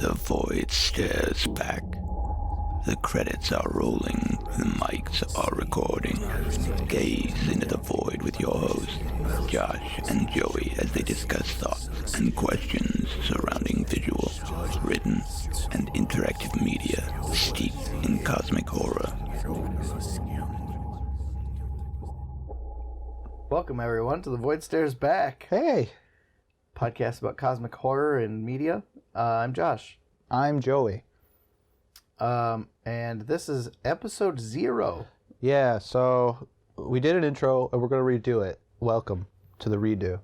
The void stares back. The credits are rolling, the mics are recording. Gaze into the void with your hosts, Josh and Joey, as they discuss thoughts and questions surrounding visual, written, and interactive media steeped in cosmic horror. Welcome, everyone, to The Void Stares Back. Hey, Podcast about cosmic horror and media. I'm Josh. I'm Joey. And this is episode 0. Yeah, so we did an intro and we're going to redo it. Welcome to the redo.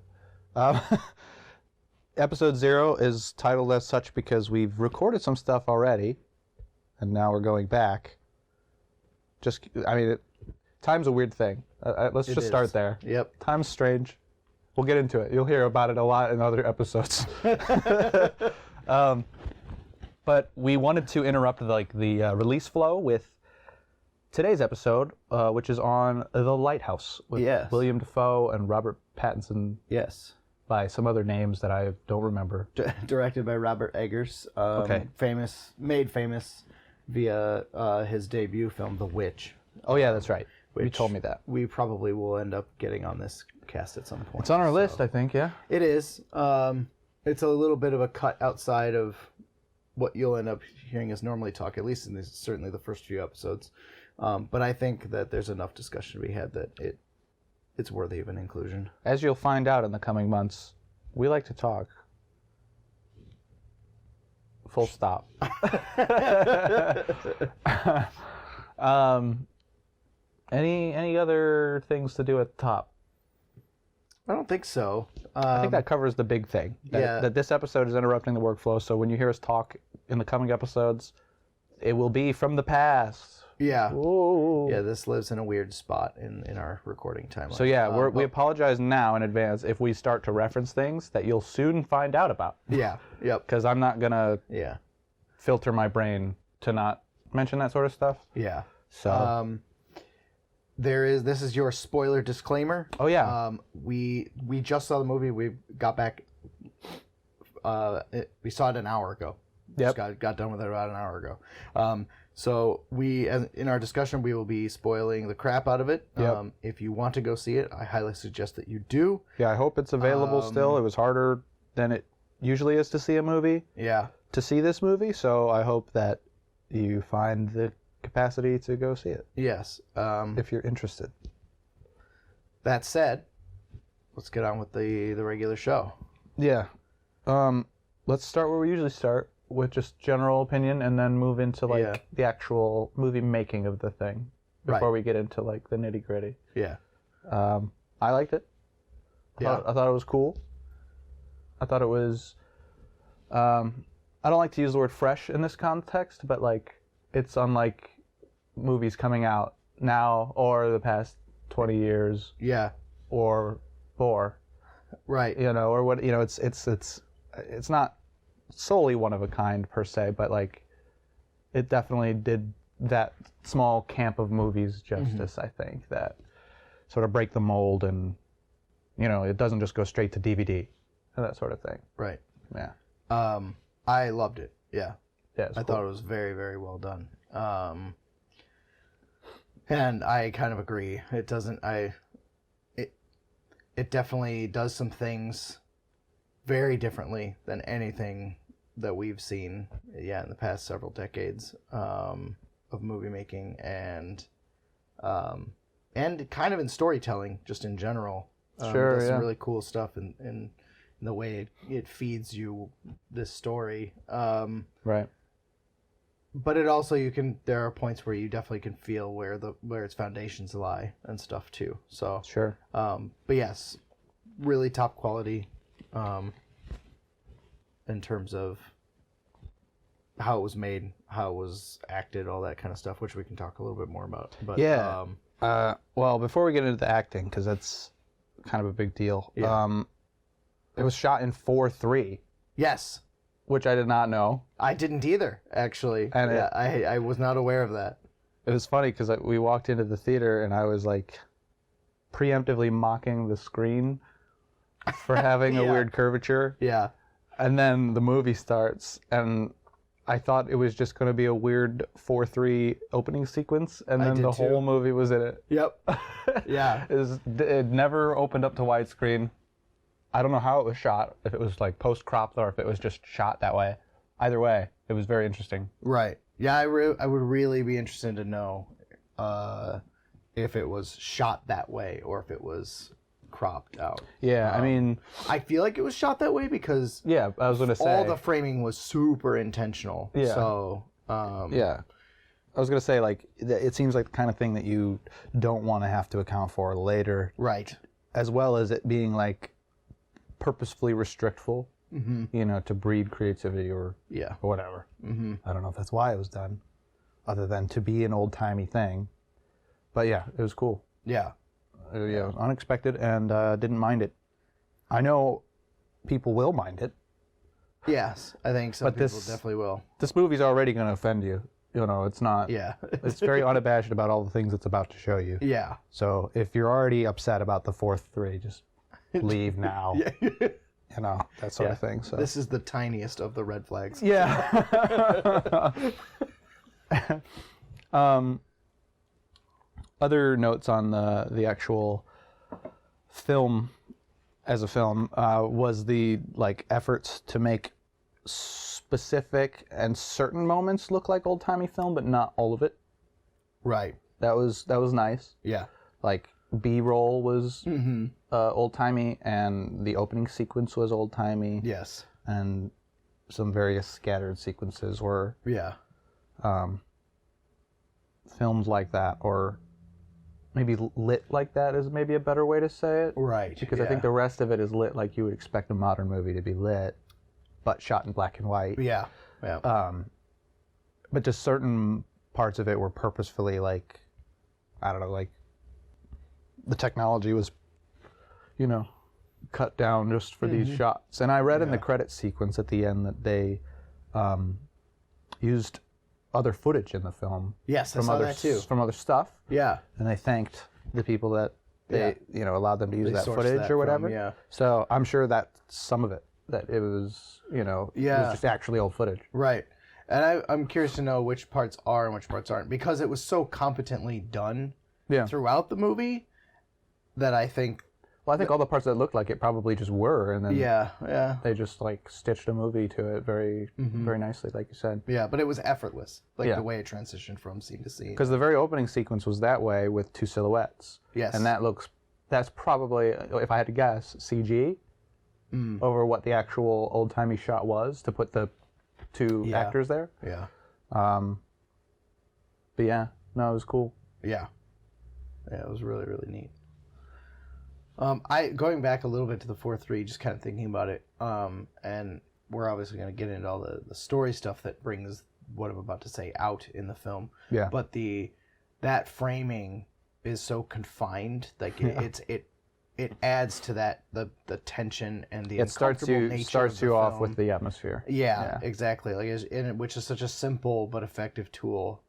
Episode 0 is titled as such because we've recorded some stuff already and now we're going back. Time's a weird thing. Let's just start there. Yep. Time's strange. We'll get into it. You'll hear about it a lot in other episodes. But we wanted to interrupt the release flow with today's episode, which is on The Lighthouse with Willem Dafoe and Robert Pattinson. Yes. By some other names that I don't remember. Directed by Robert Eggers. Made famous via his debut film, The Witch. Oh yeah, that's right. You told me that. We probably will end up getting on this cast at some point. It's on our list, I think, yeah? It is. It's a little bit of a cut outside of what you'll end up hearing us normally talk, at least in certainly the first few episodes. But I think that there's enough discussion to be had that it's worthy of an inclusion. As you'll find out in the coming months, we like to talk. Full stop. Any other things to do at the top? I don't think so. I think that covers the big thing. That this episode is interrupting the workflow, so when you hear us talk in the coming episodes, it will be from the past. Yeah. Ooh. Yeah, this lives in a weird spot in our recording timeline. So yeah, we apologize now in advance if we start to reference things that you'll soon find out about. Yeah. Yep. Because I'm not gonna filter my brain to not mention that sort of stuff. Yeah. So this is your spoiler disclaimer. Oh yeah. We just saw the movie. We got back. We saw it an hour ago. Yep. Just got done with it about an hour ago. So in our discussion, we will be spoiling the crap out of it. Yep. If you want to go see it, I highly suggest that you do. Yeah, I hope it's available still. It was harder than it usually is to see a movie. Yeah. To see this movie, so I hope that you find the capacity to go see it. Yes. If you're interested. That said, let's get on with the regular show. Yeah. Let's start where we usually start, with just general opinion, and then move into the actual movie making of the thing before we get into the nitty gritty. Yeah. I liked it. I thought it was cool. I thought it was. I don't like to use the word fresh in this context, but it's unlike movies coming out now or the past 20 years. Yeah. Or more. Right. Or what, it's not solely one of a kind per se, but it definitely did that small camp of movies justice, I think, that sort of break the mold and, it doesn't just go straight to DVD and that sort of thing. Right. Yeah. I loved it. Yeah. Yeah. I thought it was very, very well done. And I kind of agree. It doesn't. It definitely does some things very differently than anything that we've seen. In the past several decades of movie making and kind of in storytelling, just in general. Sure. Does some really cool stuff in the way it feeds you this story. Right. But it also there are points where you definitely can feel where its foundations lie and stuff too. So sure. But yes, really top quality in terms of how it was made, how it was acted, all that kind of stuff, which we can talk a little bit more about. But yeah. Well, before we get into the acting, because that's kind of a big deal. Yeah. It was shot in 4:3. Yes. Which I did not know. I didn't either, actually. And I was not aware of that. It was funny because we walked into the theater and I was preemptively mocking the screen for having a weird curvature. Yeah. And then the movie starts and I thought it was just going to be a weird 4:3 opening sequence, and then the whole movie was in it. Yep. Yeah. It never opened up to widescreen. I don't know how it was shot, if it was like post-cropped or if it was just shot that way. Either way, it was very interesting. Right. Yeah, I would really be interested to know if it was shot that way or if it was cropped out. Yeah, I mean... I feel like it was shot that way because... Yeah, I was going to say... all the framing was super intentional. Yeah. So... yeah. I was going to say, like, it seems like the kind of thing that you don't want to have to account for later. Right. As well as it being, like, purposefully restrictful, you know, to breed creativity or whatever. Mm-hmm. I don't know if that's why it was done, other than to be an old-timey thing. But yeah, it was cool. Yeah. Yeah, it was unexpected and didn't mind it. I know people will mind it. Yes, I think some people definitely will. This movie's already going to offend you. You know, it's not... Yeah. It's very unabashed about all the things it's about to show you. Yeah. So if you're already upset about the 4th 3, just leave now. Yeah. You know, that sort of thing. So this is the tiniest of the red flags. Yeah. Other notes on the actual film as a film was the like efforts to make specific and certain moments look like old-timey film, but not all of it. Right. That was nice. Yeah. Like B-roll was old-timey, and the opening sequence was old-timey. Yes. And some various scattered sequences were filmed like that, or maybe lit like that is maybe a better way to say it. Right. Because I think the rest of it is lit like you would expect a modern movie to be lit, but shot in black and white. Yeah. Yeah. But just certain parts of it were purposefully like, I don't know, like the technology was, you know, cut down just for these shots. And I read in the credit sequence at the end that they used other footage in the film. Yes, I saw that too. From other stuff. Yeah. And they thanked the people that they, you know, allowed them to use that footage or whatever. Yeah. So I'm sure that's some of it, that it was, you know, it was just actually old footage. Right. And I'm curious to know which parts are and which parts aren't, because it was so competently done throughout the movie that I think... Well, I think all the parts that looked like it probably just were, and then they just like stitched a movie to it very, very nicely, like you said. Yeah, but it was effortless, like the way it transitioned from scene to scene. Because the very opening sequence was that way with two silhouettes. Yes. And that's probably, if I had to guess, CG over what the actual old-timey shot was to put the two actors there. Yeah. But yeah, no, it was cool. Yeah. Yeah, it was really, really neat. Going back a little bit to the 4-3, just kind of thinking about it, and we're obviously going to get into all the story stuff that brings what I'm about to say out in the film. Yeah. But that framing is so confined, like it adds to that the tension and the uncomfortable nature. It starts you off with the atmosphere. Yeah, exactly. Like, which is such a simple but effective tool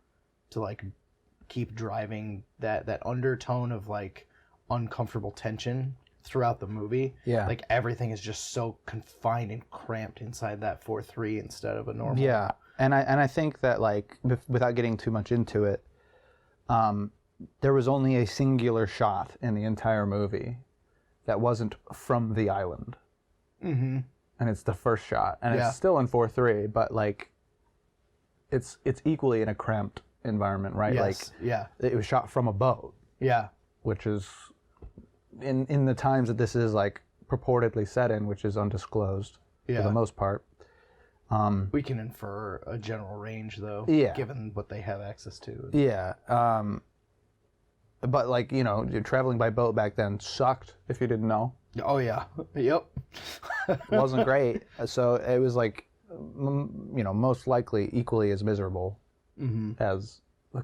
to like keep driving that undertone of like uncomfortable tension throughout the movie. Yeah. Like everything is just so confined and cramped inside that 4-3 instead of a normal. Yeah. And I think that, like, without getting too much into it, there was only a singular shot in the entire movie that wasn't from the island. Mm-hmm. And it's the first shot. And it's still in 4-3, but like it's equally in a cramped environment, right? Yes. Like it was shot from a boat. Yeah. Which is in the times that this is like purportedly set in, which is undisclosed for the most part. We can infer a general range though, given what they have access to. Yeah. But like, you know, traveling by boat back then sucked if you didn't know. Oh yeah. Yep. It wasn't great. So it was like, you know, most likely equally as miserable as the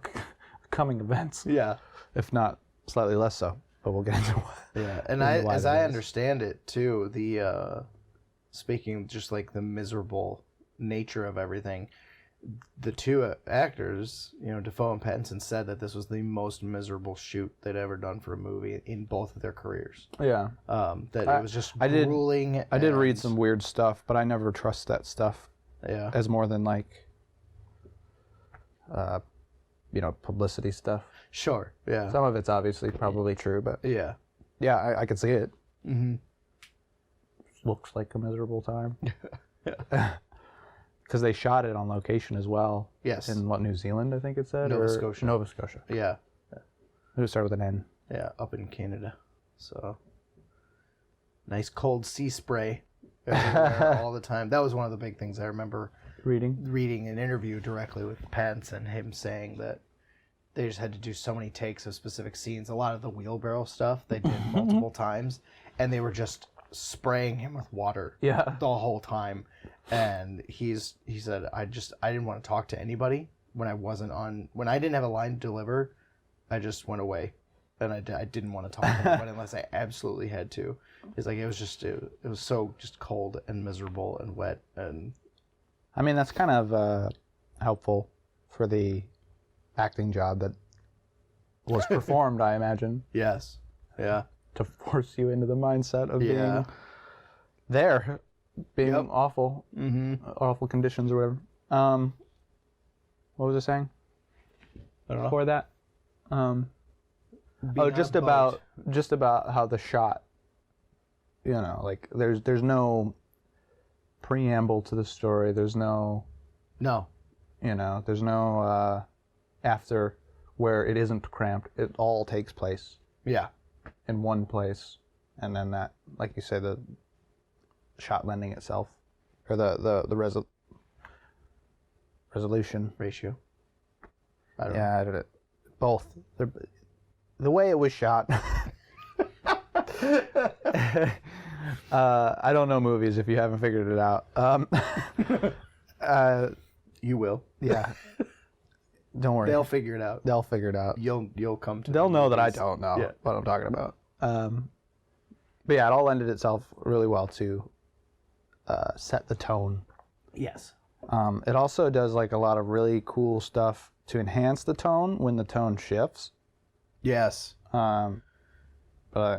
coming events. Yeah. If not slightly less so, but we'll get into why. Yeah, and as I understand it too, the speaking just like the miserable nature of everything, the two actors, you know, Dafoe and Pattinson, said that this was the most miserable shoot they'd ever done for a movie in both of their careers. Yeah. That it was just grueling. I did read some weird stuff, but I never trust that stuff. Yeah. As more than like publicity stuff. Sure. Yeah. Some of it's obviously probably true, but Yeah. yeah, I could see it. Mm-hmm. Looks like a miserable time. Because they shot it on location as well. Yes. In New Zealand, I think it said? Nova Scotia. Nova Scotia. Yeah. It would start with an N. Yeah, up in Canada. So nice cold sea spray everywhere all the time. That was one of the big things I remember reading an interview directly with Pence and him saying that they just had to do so many takes of specific scenes. A lot of the wheelbarrow stuff they did multiple times, and they were just spraying him with water the whole time. And he said, I didn't want to talk to anybody when I didn't have a line to deliver. I just went away, and I didn't want to talk to anyone unless I absolutely had to. It's like it was so just cold and miserable and wet, and I mean that's kind of helpful for the acting job that was performed, I imagine. yes, yeah, to force you into the mindset of being there, being awful, awful conditions or whatever. What was I saying? I don't know. Before that. Just about how the shot, like there's no preamble to the story. There's no, there's no after where it isn't cramped. It all takes place. Yeah. In one place, and then that, like you say, the shot lending itself, or the resolution ratio. I don't know. Both. The way it was shot. I don't know movies if you haven't figured it out. You will. Yeah. Don't worry. They'll figure it out. They'll figure it out. You'll come to. They'll know that I don't know what I'm talking about. But yeah, it all lended itself really well to set the tone. Yes. It also does like a lot of really cool stuff to enhance the tone when the tone shifts. Yes. But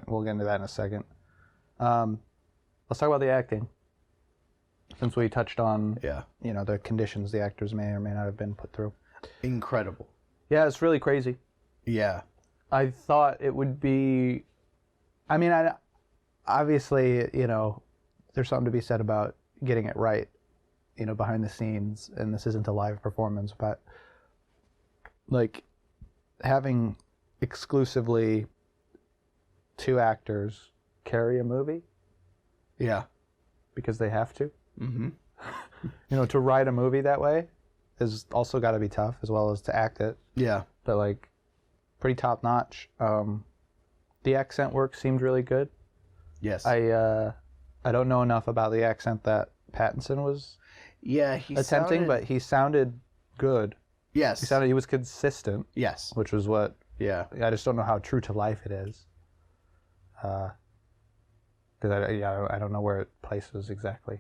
we'll get into that in a second. Let's talk about the acting. Since we touched on, the conditions the actors may or may not have been put through. Incredible. Yeah, it's really crazy. Yeah. I thought it would be... I mean, obviously, there's something to be said about getting it right, behind the scenes, and this isn't a live performance, but like having exclusively 2 actors carry a movie. Yeah. Because they have to. Mm-hmm. To write a movie that way is also got to be tough, as well as to act it. Yeah. But like, pretty top notch. The accent work seemed really good. Yes. I don't know enough about the accent that Pattinson was attempting, but he sounded good. Yes. He was consistent. Yes. Which was what. Yeah. I just don't know how true to life it is. Because I don't know where it places exactly.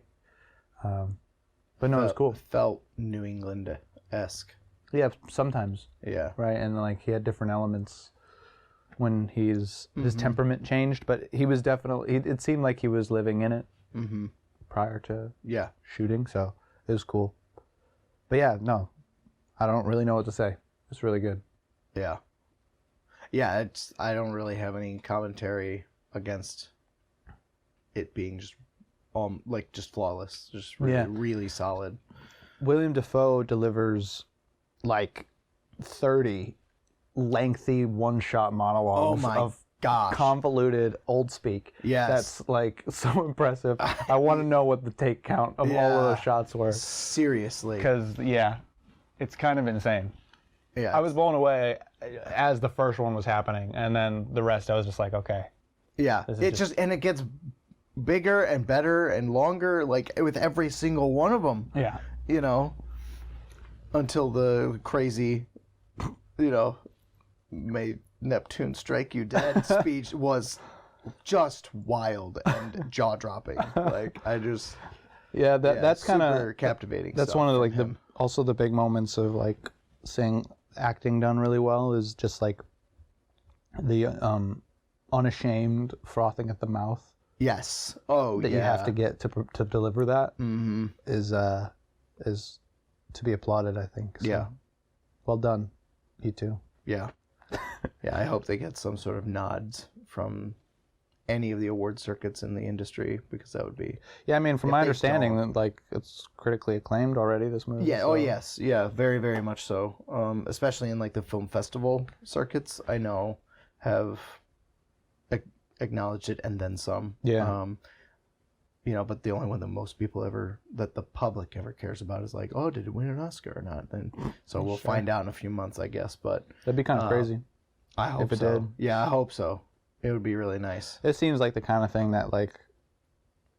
But no, it was cool. Felt New England-esque. Yeah, sometimes. Yeah. Right, and like he had different elements when his temperament changed, but he was definitely. It seemed like he was living in it prior to shooting, so it was cool. But yeah, no, I don't really know what to say. It's really good. Yeah. Yeah, I don't really have any commentary against it being just just flawless, just really solid. Willem Dafoe delivers like 30 lengthy one-shot monologues of convoluted old speak. Yes. That's like so impressive. I want to know what the take count of all of those shots were. Seriously. Because, it's kind of insane. Yeah. I was blown away as the first one was happening, and then the rest I was just like, okay. Yeah. And it gets bigger and better and longer, like with every single one of them. Yeah. Until the crazy, may Neptune strike you dead speech was just wild and jaw-dropping. That's kind of captivating. That's one of also the big moments of like seeing acting done really well is just like the unashamed frothing at the mouth. Yes. That you have to get to deliver that is to be applauded, I think. So. Yeah. Well done, you two. Yeah. Yeah, I hope they get some sort of nods from any of the award circuits in the industry, because that would be... Yeah, I mean, from my understanding, that like it's critically acclaimed already, this movie. Yeah, so. oh yes, yeah, very, very much so. Especially in like the film festival circuits, I know have acknowledged it and then some. Yeah. You know, but the only one that most people that the public ever cares about is like, oh, did it win an Oscar or not? And so we'll find out in a few months, I guess. But that'd be kind of crazy. I hope if it so. did. Yeah, I hope so. It would be really nice. It seems like the kind of thing that like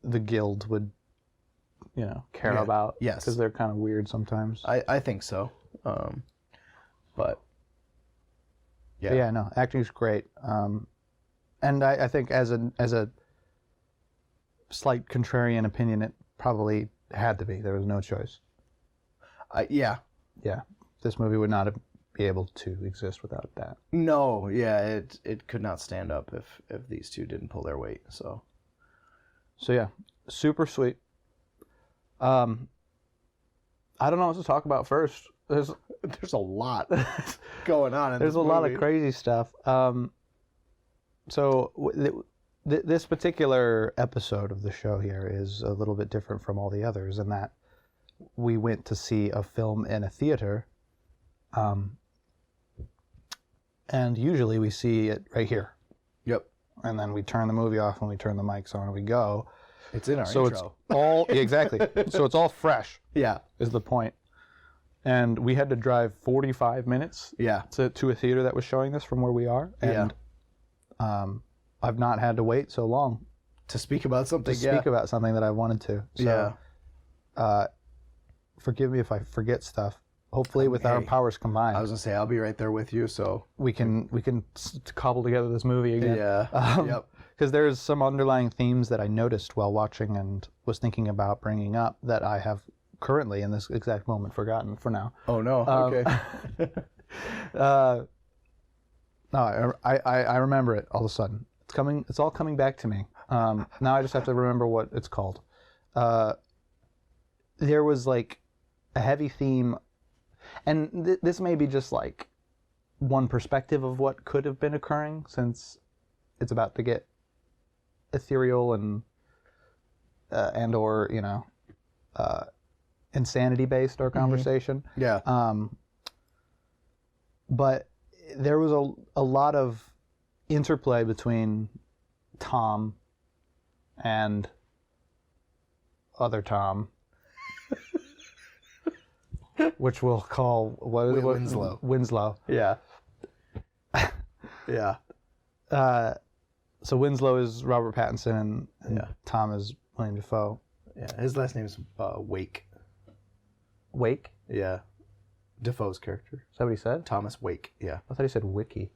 the guild would, you know, care about. Yes, because they're kind of weird sometimes. I think so. But yeah, but yeah, no, acting's great. And I think as a slight contrarian opinion, it probably had to be. There was no choice. Yeah. This movie would not be able to exist without that. No, yeah, it could not stand up if these two didn't pull their weight. So yeah, super sweet. I don't know what to talk about first. There's a lot going on. There's a lot of crazy stuff. So this particular episode of the show here is a little bit different from all the others in that we went to see a film in a theater, and usually we see it right here. Yep. And then we turn the movie off and we turn the mics on and we go. It's in our intro. So it's all exactly. So it's all fresh. Yeah. Is the point. And we had to drive 45 minutes. Yeah. To a theater that was showing this from where we are. And I've not had to wait so long to speak about something. About something that I wanted to. So, forgive me if I forget stuff. Hopefully, with our powers combined. I was gonna say I'll be right there with you, so we can cobble together this movie again. Yeah. Yep. Because there's some underlying themes that I noticed while watching and was thinking about bringing up that I have currently in this exact moment forgotten for now. Oh no. Okay. No, I remember it all of a sudden. It's all coming back to me. Now I just have to remember what it's called. There was like a heavy theme, and this may be just like one perspective of what could have been occurring, since it's about to get ethereal and or insanity based, our conversation. Yeah. But there was a lot of interplay between Tom and other Tom, which we'll call Winslow. Winslow. Yeah. Yeah. So Winslow is Robert Pattinson, and Tom is Willem Dafoe. Yeah, his last name's Wake. Wake? Yeah. Defoe's character. Is that what he said? Thomas Wake. Yeah. I thought he said wiki.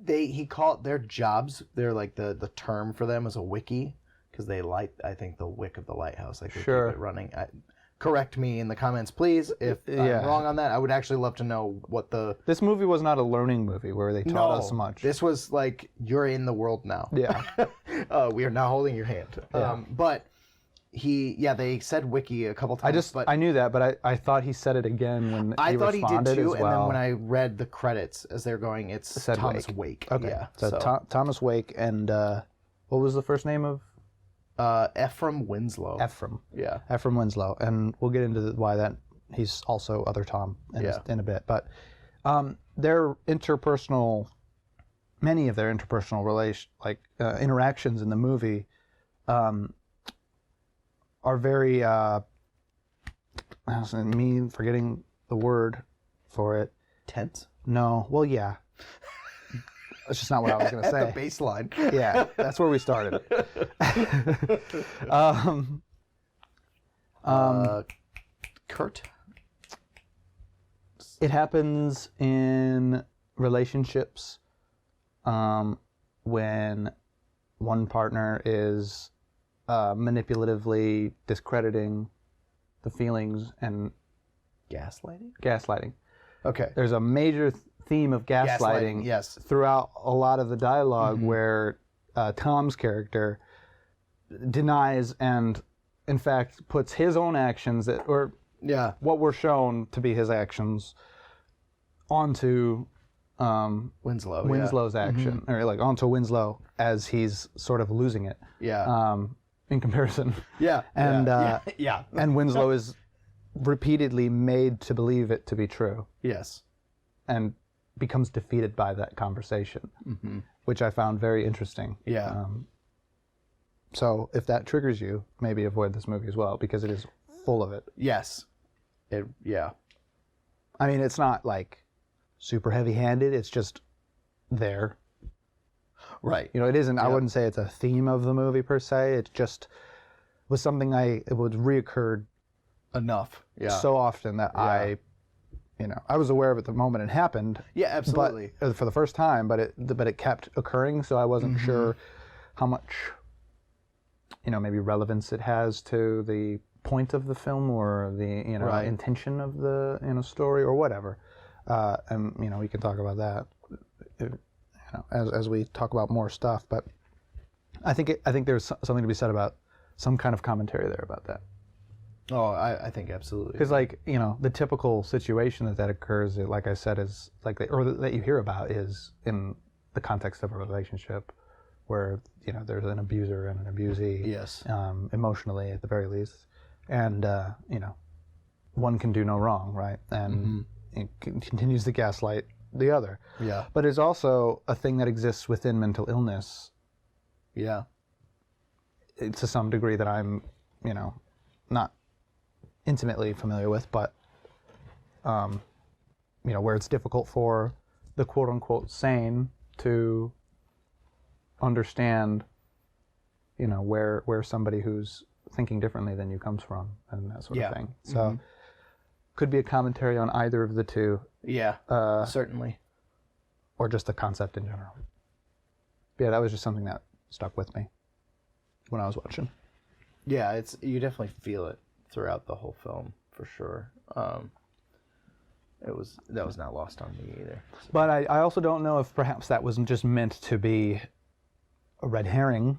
He called their jobs. They're like the term for them is a wiki, because they light, I think, the wick of the lighthouse. Like they keep it running. Correct me in the comments, please, if I'm wrong on that. I would actually love to know what the... This movie was not a learning movie where they taught us much. This was like, you're in the world now. Yeah. We are now holding your hand. Yeah. But they said wiki a couple times. I knew that, but I thought he said it again when I thought he did too, as well. and then when I read the credits as they're going, it's Thomas Wake. Okay. Yeah. So Thomas Wake and what was the first name of? Ephraim Winslow. Ephraim. Yeah. Ephraim Winslow, and we'll get into why that he's also other Tom in a bit. But their interpersonal, many of their interpersonal interactions in the movie, are very me forgetting the word for it. Tense? No. Well, yeah. That's just not what I was going to say. At the baseline. Yeah, that's where we started. Kurt? It happens in relationships when one partner is manipulatively discrediting the feelings and gaslighting. Okay. There's a major theme of gaslighting yes. throughout a lot of the dialogue where Tom's character denies and, in fact, puts his own actions what were shown to be his actions onto Winslow's action, or like onto Winslow as he's sort of losing it. Yeah. In comparison. Yeah. And yeah. and Winslow is repeatedly made to believe it to be true, Yes. and becomes defeated by that conversation, which I found very interesting. Yeah. So if that triggers you, maybe avoid this movie as well, because it is full of it. Yes. Yeah. I mean, it's not like super heavy-handed. It's just there. Right. You know, it isn't. I Yep. wouldn't say it's a theme of the movie per se. It just was something it would reoccurred Enough. Yeah. so often that I was aware of it the moment it happened. Yeah, absolutely. But for the first time, but it kept occurring, so I wasn't sure how much, maybe relevance it has to the point of the film or the Right. intention of the story or whatever. And we can talk about that as we talk about more stuff. But I think there's something to be said about some kind of commentary there about that. Oh, I think absolutely. Because, the typical situation that occurs, like I said, is that you hear about is in the context of a relationship where, there's an abuser and an abusee. Yes. Emotionally, at the very least. And, one can do no wrong, right? And it continues to gaslight the other. Yeah. But it's also a thing that exists within mental illness Yeah. to some degree that I'm, not intimately familiar with, but where it's difficult for the quote unquote sane to understand where somebody who's thinking differently than you comes from and that sort of thing. So could be a commentary on either of the two, Yeah. Certainly. or just the concept in general. But yeah, that was just something that stuck with me when I was watching. Yeah, you definitely feel it throughout the whole film for sure. That was not lost on me either. But I also don't know if perhaps that wasn't just meant to be a red herring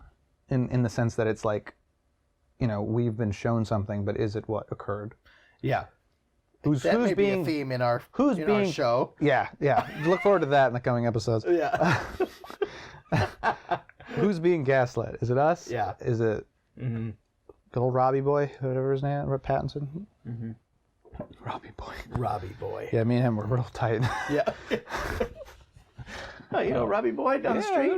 in the sense that it's like, we've been shown something, but is it what occurred? Yeah. Who's May being be a theme in our who's our being show. Yeah. Look forward to that in the coming episodes. Yeah. Who's being gaslit? Is it us? Yeah. Is it good old Robbie boy, whatever his name, Pattinson? Robbie boy. Robbie boy. Yeah, me and him were real tight. Yeah. Oh, Robbie boy down the street.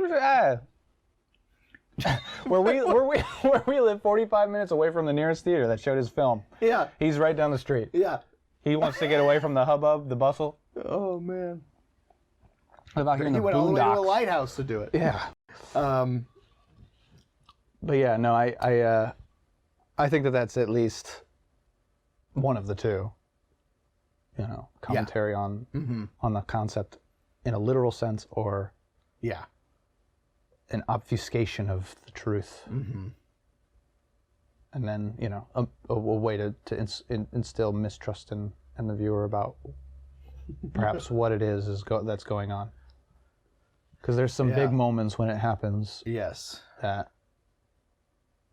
where we live 45 minutes away from the nearest theater that showed his film. Yeah. He's right down the street. Yeah. He wants to get away from the hubbub, the bustle. Oh man. Live out here in He the went all the way to the boondocks. Lighthouse to do it. Yeah. But yeah, no, I think that's at least one of the two. Commentary on the concept in a literal sense, or Yeah. an obfuscation of the truth. And then, a way to instill mistrust in the viewer about perhaps what it is that's going on. Because there's some big moments when it happens Yes. that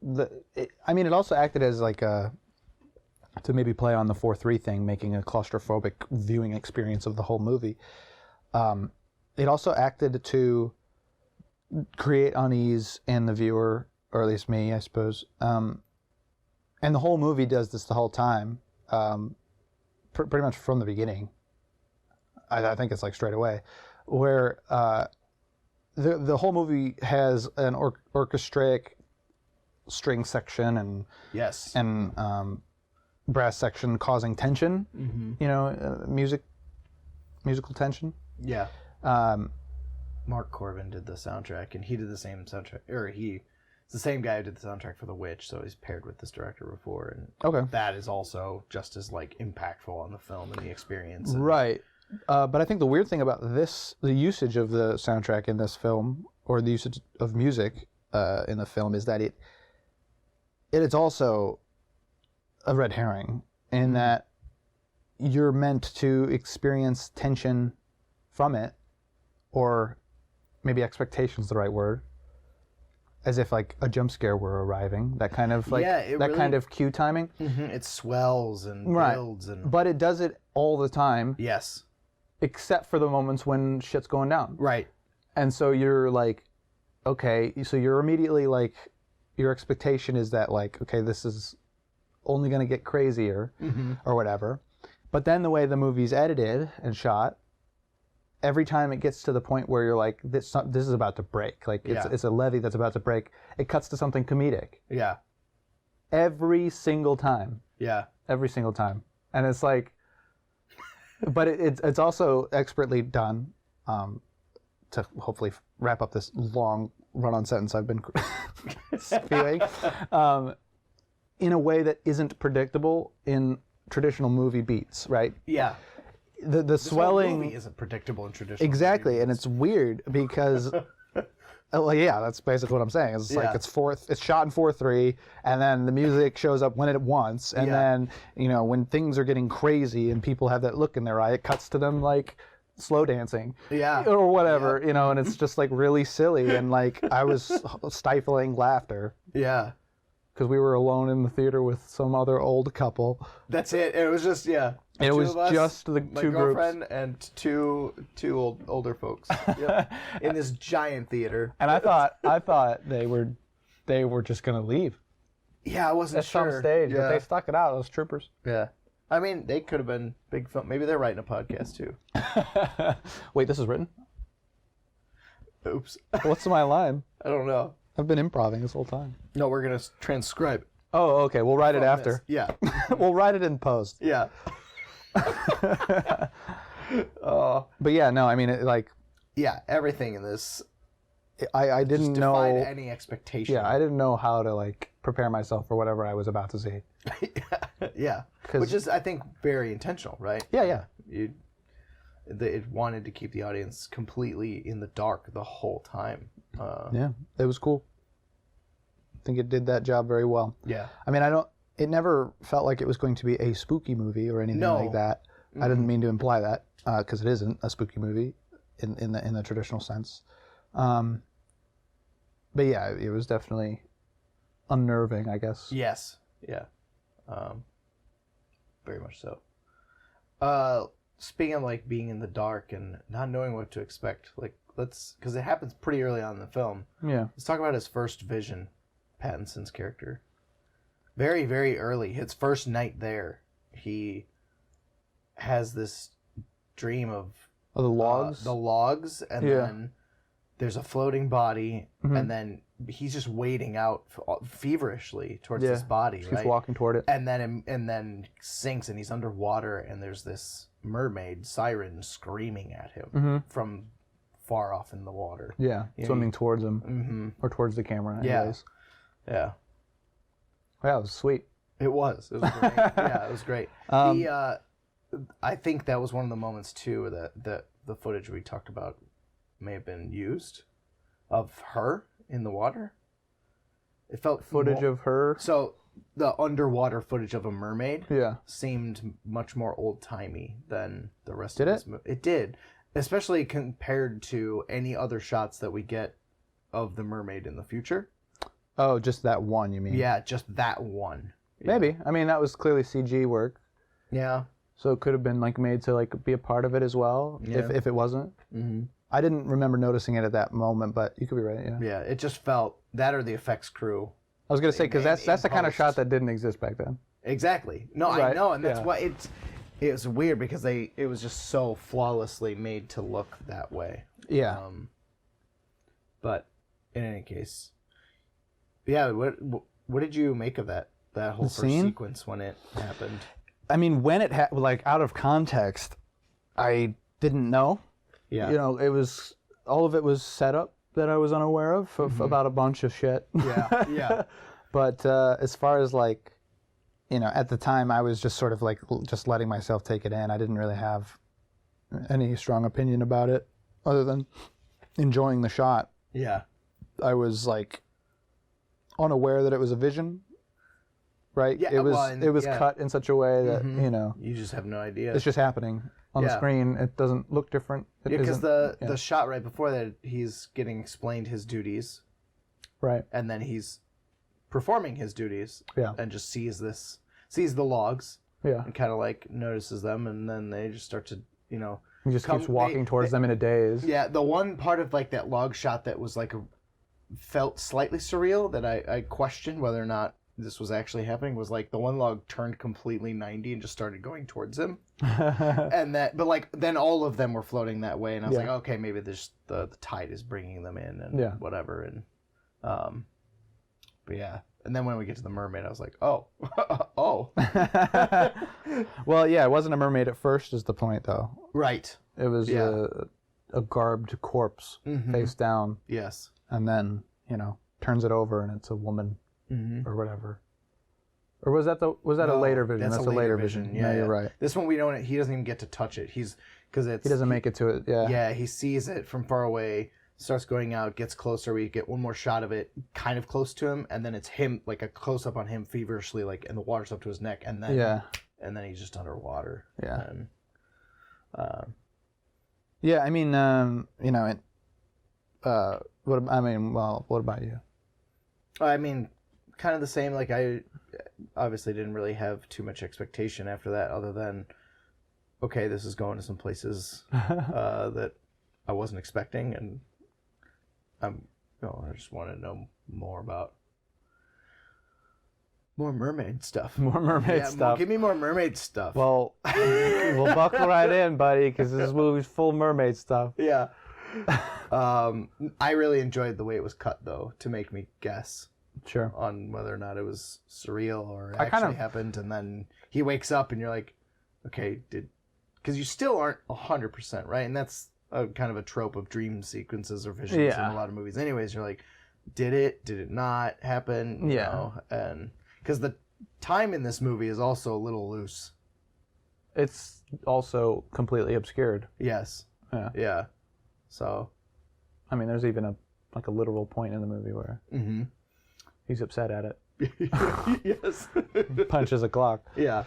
it also acted as like to maybe play on the 4-3 thing, making a claustrophobic viewing experience of the whole movie. It also acted to create unease in the viewer, or at least me, I suppose. And the whole movie does this the whole time, pretty much from the beginning. I think it's like straight away, where the whole movie has an orchestratic string section and Yes. and brass section causing tension. Musical tension. Yeah. Mark Corbin did the soundtrack, and he did the same soundtrack, it's the same guy who did the soundtrack for The Witch, so he's paired with this director before, and Okay. that is also just as impactful on the film and the experience. And, Right. But I think the weird thing about the usage of the soundtrack in this film, or the usage of music in the film, is that it's also a red herring in that you're meant to experience tension from it, or maybe expectation is the right word, as if like a jump scare were arriving. That kind of kind of cue timing. It swells and Right. builds and But it does it all the time. yes. except for the moments when shit's going down. Right. And so you're like, okay, so you're immediately like, your expectation is that like, okay, this is only going to get crazier or whatever. But then the way the movie's edited and shot, every time it gets to the point where you're like, this is about to break. Like, it's a levee that's about to break. It cuts to something comedic. Yeah. Every single time. Yeah. Every single time. And it's like, but it's also expertly done to hopefully wrap up this long run-on sentence I've been spewing in a way that isn't predictable in traditional movie beats, right? Yeah. The swelling whole movie isn't predictable in traditional exactly, movies. and it's weird because well, yeah, that's basically what I'm saying. It's like it's shot in 4:3, and then the music shows up when it wants, and then when things are getting crazy and people have that look in their eye, it cuts to them like slow dancing, or whatever, and it's just like really silly, and like I was stifling laughter. Yeah. Because we were alone in the theater with some other old couple. That's it. It was just It was just the my two girlfriend groups. and two older folks. Yep. In this giant theater. And I thought they were just gonna leave Yeah, I wasn't at sure. some stage, Yeah. but they stuck it out. Those troopers. Yeah. I mean, they could have been big film. Maybe they're writing a podcast too. Wait, this is written? Oops. What's my line? I don't know. I've been improvising this whole time. No, we're gonna transcribe it. Oh, okay. We'll write it from after. this. Yeah. We'll write it in post. Yeah. But yeah, no. I mean, Yeah. Everything in this. I didn't Just know defied any expectation. Yeah, I didn't know how to like prepare myself for whatever I was about to see. Yeah. Which is, I think, very intentional, right? Yeah. It wanted to keep the audience completely in the dark the whole time. Yeah, it was cool. I think it did that job very well. Yeah. I mean, it never felt like it was going to be a spooky movie or anything like that. I didn't mean to imply that, because it isn't a spooky movie in the traditional sense. But yeah, it was definitely unnerving, I guess. Yes. Yeah. Very much so. Speaking of like being in the dark and not knowing what to expect, like because it happens pretty early on in the film. Yeah. Let's talk about his first vision, Pattinson's character. Very, very early, his first night there, he has this dream of the logs. the logs, and then there's a floating body, and then he's just wading out feverishly towards this body. He's right? walking toward it, and then sinks, and he's underwater, and there's this mermaid siren screaming at him from far off in the water. Yeah, swimming towards him or towards the camera. Anyways. Yeah. Yeah, it was sweet. It was. It was great. Yeah, it was great. I think that was one of the moments too that the footage we talked about may have been used of her in the water. It felt Footage of her. So the underwater footage of a mermaid Yeah. seemed much more old timey than the rest Did of it? this movie. It did, especially compared to any other shots that we get of the mermaid in the future. Oh, just that one, you mean? Yeah, just that one. Yeah. Maybe. I mean, that was clearly CG work, Yeah. so it could have been like made to like be a part of it as well. Yeah. If it wasn't. Mm-hmm. I didn't remember noticing it at that moment, but you could be right. Yeah. Yeah, it just felt that, or the effects crew. I was gonna say because In that's the kind of post. shot that didn't exist back then. Exactly. No, I Right, know, and that's yeah. why it was weird because it was just so flawlessly made to look that way. Yeah. But in any case, yeah. What did you make of that whole The first scene? sequence when it happened? I mean, when it like out of context, I didn't know. Yeah. You know, it was all of it was set up that I was unaware of about a bunch of shit. Yeah. Yeah. But as far as like, you know, at the time I was just sort of like just letting myself take it in. I didn't really have any strong opinion about it other than enjoying the shot. Yeah. I was like unaware that it was a vision. Right? Yeah, It was well, and- it was yeah. cut in such a way that, you know, You just have no idea. it's just happening on the Yeah. screen. It doesn't look different. It Yeah, because isn't- the shot right before that, he's getting explained his duties, right. and then he's performing his duties, Yeah. and just sees the logs, Yeah. and kind of like notices them, and then they just start to you know. He just keeps walking towards them in a daze. Yeah, the one part of like that log shot that was like felt slightly surreal that I questioned whether or not this was actually happening was like the one log turned completely 90 and just started going towards him. But like then all of them were floating that way, and I was like, okay, maybe there's the tide is bringing them in and whatever, and but yeah. And then when we get to the mermaid, I was like, oh. Well, yeah, it wasn't a mermaid at first is the point, though. Right. It was a garbed corpse face down. Yes. And then, turns it over and it's a woman or whatever. Or was that a later vision? That's a later vision. Yeah, you're right. This one he doesn't even get to touch it. He doesn't make it to it. Yeah. Yeah, he sees it from far away. Starts going out, gets closer. We get one more shot of it, kind of close to him, and then it's him, like a close up on him, feverishly, like, and the water's up to his neck, and then and then he's just underwater. Yeah. And, yeah, I mean, what about you? I mean, kind of the same. Like, I obviously didn't really have too much expectation after that, other than, okay, this is going to some places that I wasn't expecting, and I just want to know more about more mermaid stuff. More mermaid stuff. Give me more mermaid stuff. Well, we'll buckle right in, buddy, because this movie's full mermaid stuff. Yeah. I really enjoyed the way it was cut, though, to make me guess. Sure. On whether or not it was surreal or actually happened, and then he wakes up, and you're like, okay, because you still aren't 100%, right? And that's kind of a trope of dream sequences or visions in a lot of movies. Anyways, you're like, did it not happen? You know? And because the time in this movie is also a little loose. It's also completely obscured. Yes. Yeah. Yeah. So, I mean, there's even a literal point in the movie where he's upset at it. Yes. Punches a clock. Yeah.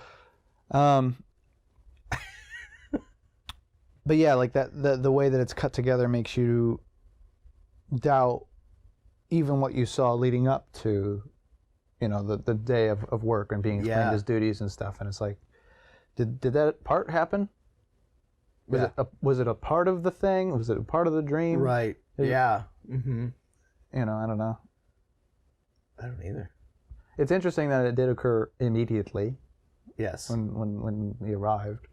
But yeah, like that, the way that it's cut together makes you doubt even what you saw leading up to, the day of work and being explained his duties and stuff. And it's like, did that part happen? Was it a part of the thing? Was it a part of the dream? Right. Yeah. Mm-hmm. I don't know. I don't either. It's interesting that it did occur immediately. Yes. When he arrived,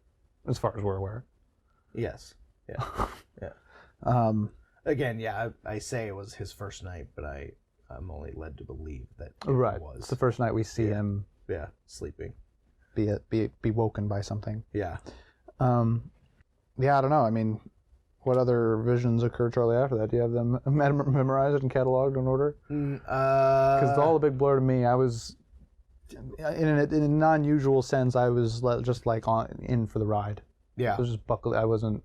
as far as we're aware. Yes. Yeah. Yeah. Again, I say it was his first night, but I'm only led to believe that it was. It's the first night we see him. Yeah, sleeping. Be woken by something. Yeah. Yeah, I don't know. I mean, what other visions occurred shortly after that? Do you have them memorized and cataloged in order? Because it's all a big blur to me. I was, in a non-usual sense, I was just like in for the ride. Yeah. I was just buckled. I wasn't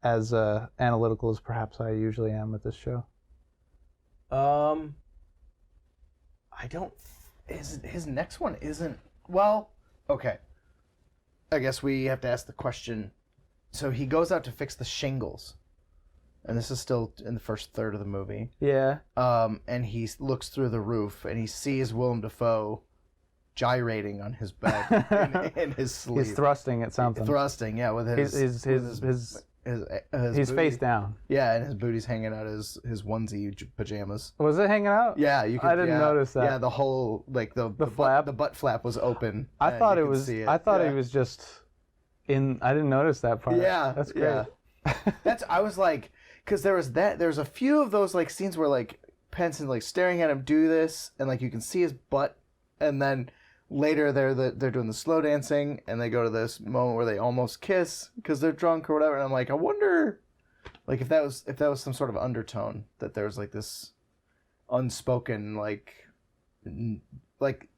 as analytical as perhaps I usually am with this show. I don't. His next one isn't. Well, okay. I guess we have to ask the question. So he goes out to fix the shingles, and this is still in the first third of the movie. Yeah. And he looks through the roof, and he sees Willem Dafoe gyrating on his bed in his sleep. He's thrusting at something. Thrusting, yeah, with his he's face down. Yeah, and his booty's hanging out his onesie pajamas. Was it hanging out? Yeah, you could. I didn't notice that. Yeah, the whole the flap, the butt flap was open. I thought it was. I thought he was just in. I didn't notice that part. Yeah, that's great. Yeah. I was like, because there's a few of those like scenes where like Penson's like staring at him do this, and like you can see his butt, and then later they're doing the slow dancing, and they go to this moment where they almost kiss because they're drunk or whatever. And I'm like, I wonder, like if that was some sort of undertone, that there's like this unspoken like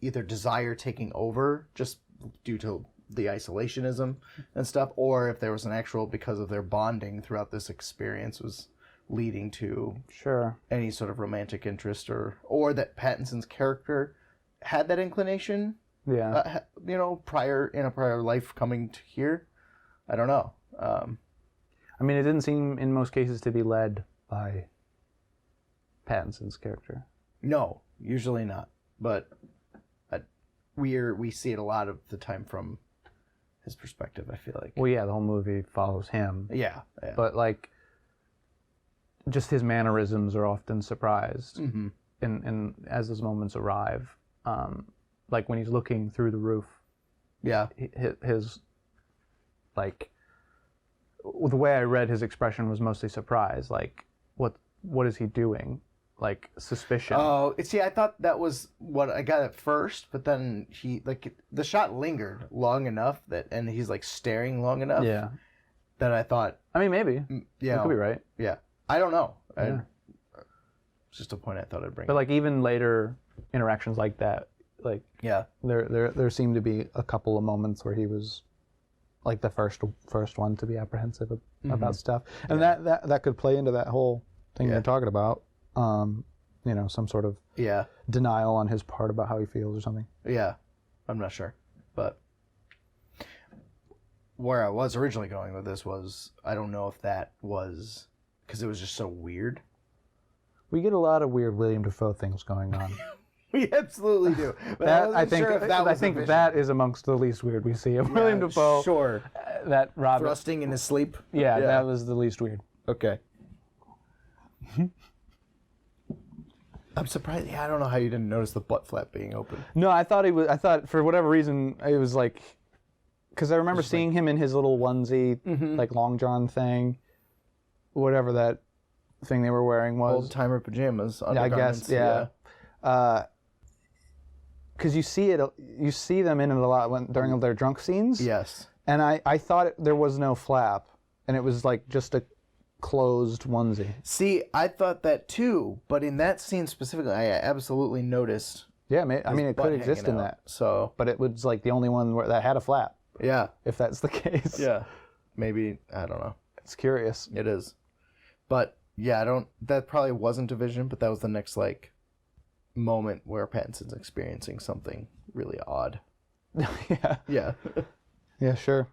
either desire taking over just due to the isolationism and stuff, or if there was an actual, because of their bonding throughout this experience, was leading to any sort of romantic interest, or that Pattinson's character had that inclination. Yeah. Prior life coming to here. I don't know. I mean, it didn't seem in most cases to be led by Pattinson's character. No, usually not. But we see it a lot of the time from his perspective, I feel like. Well, yeah, the whole movie follows him. Yeah. But, like, just his mannerisms are often surprised. Mm-hmm. And as those moments arrive, like when he's looking through the roof, Yeah. his like, the way I read his expression was mostly surprise. Like, what is he doing? Like, suspicion. Oh, see, I thought that was what I got at first, but then the shot lingered long enough and he's like staring long enough. Yeah. That I thought. I mean, maybe. Yeah. You could be right. Yeah. I don't know. Yeah. It's just a point I thought I'd bring. But like even later interactions like that, like yeah, there seemed to be a couple of moments where he was like the first one to be apprehensive about stuff, and that could play into that whole thing you're talking about. You know, some sort of denial on his part about how he feels or something. Yeah, I'm not sure, but where I was originally going with this was I don't know if that was because it was just so weird. We get a lot of weird Willem Dafoe things going on. We absolutely do. But I think that is amongst the least weird we see of Willem Dafoe. Sure. That Robin thrusting in his sleep. Yeah, that was the least weird. Okay. I'm surprised. Yeah, I don't know how you didn't notice the butt flap being open. No, I thought for whatever reason it was like, because I remember seeing him in his little onesie, like long john thing, whatever that thing they were wearing was. Old timer pajamas. Yeah, I guess. Yeah. Because you see them in it a lot during their drunk scenes. Yes. And I thought there was no flap, and it was like just a closed onesie. See, I thought that too, but in that scene specifically, I absolutely noticed. Yeah, I mean, it could exist in that. So, but it was like the only one that had a flap. Yeah. If that's the case. Yeah. Maybe, I don't know. It's curious. It is. But yeah, that probably wasn't a vision, but that was the next like moment where Pattinson's experiencing something really odd. Yeah. Yeah. Yeah, sure.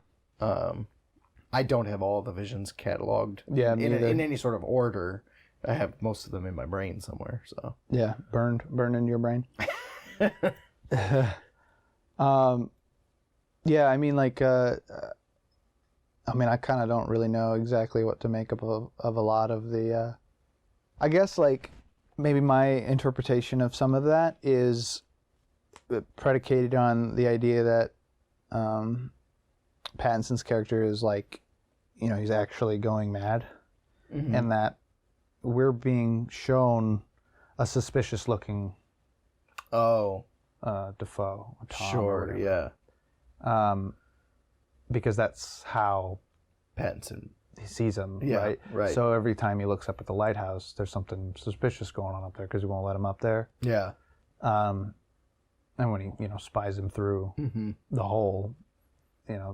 I don't have all the visions cataloged in any sort of order. I have most of them in my brain somewhere. So yeah, burned in your brain. Yeah, I mean, like, I kind of don't really know exactly what to make of a lot of the. I guess like maybe my interpretation of some of that is predicated on the idea that Pattinson's character is like, you know, he's actually going mad, and that we're being shown a suspicious-looking Dafoe. Tom, sure, yeah. Because that's how Pattinson sees him, yeah, right? So every time he looks up at the lighthouse, there's something suspicious going on up there because he won't let him up there. Yeah. And when he, spies him through the hole,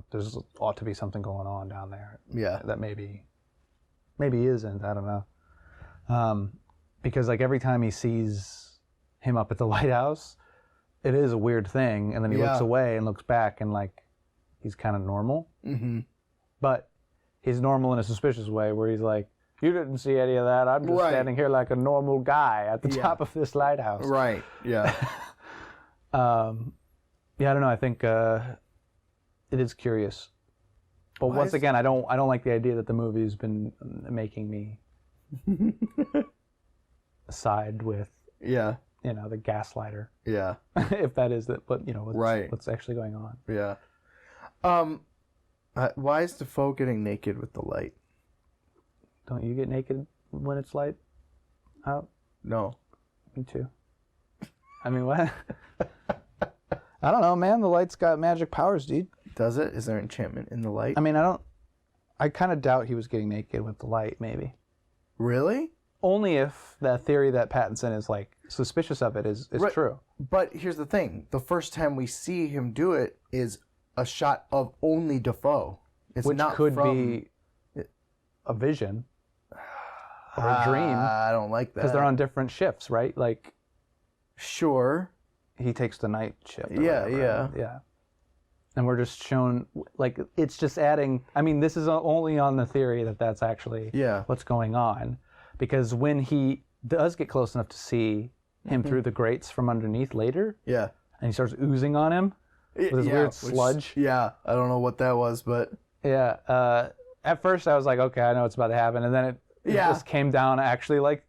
there's ought to be something going on down there. Yeah. That maybe isn't. I don't know. Because like every time he sees him up at the lighthouse, it is a weird thing, and then he looks away and looks back, and like he's kind of normal. Mm-hmm. But he's normal in a suspicious way, where he's like, "You didn't see any of that. I'm just standing here like a normal guy at the top of this lighthouse." Right. Yeah. I don't know. I think it is curious, but once again, I don't like the idea that the movie's been making me side with. Yeah. The gaslighter. Yeah. If that is that, but what's actually going on. Yeah. Why is Dafoe getting naked with the light? Don't you get naked when it's light out? No. Me too. I mean, what? I don't know, man. The light's got magic powers, dude. Does it? Is there enchantment in the light? I mean, I kind of doubt he was getting naked with the light, maybe. Really? Only if the theory that Pattinson is like suspicious of it is true. But here's the thing: the first time we see him do it is a shot of only Dafoe. It's which not could from... be a vision or a dream. I don't like that because they're on different shifts, right? Like, sure, he takes the night shift. Yeah. And we're just shown, like, it's just adding. I mean, this is only on the theory that that's actually what's going on. Because when he does get close enough to see him through the grates from underneath later, and he starts oozing on him, with his weird sludge. Yeah, I don't know what that was, but Yeah. At first, I was like, okay, I know what's about to happen, and then it just came down actually like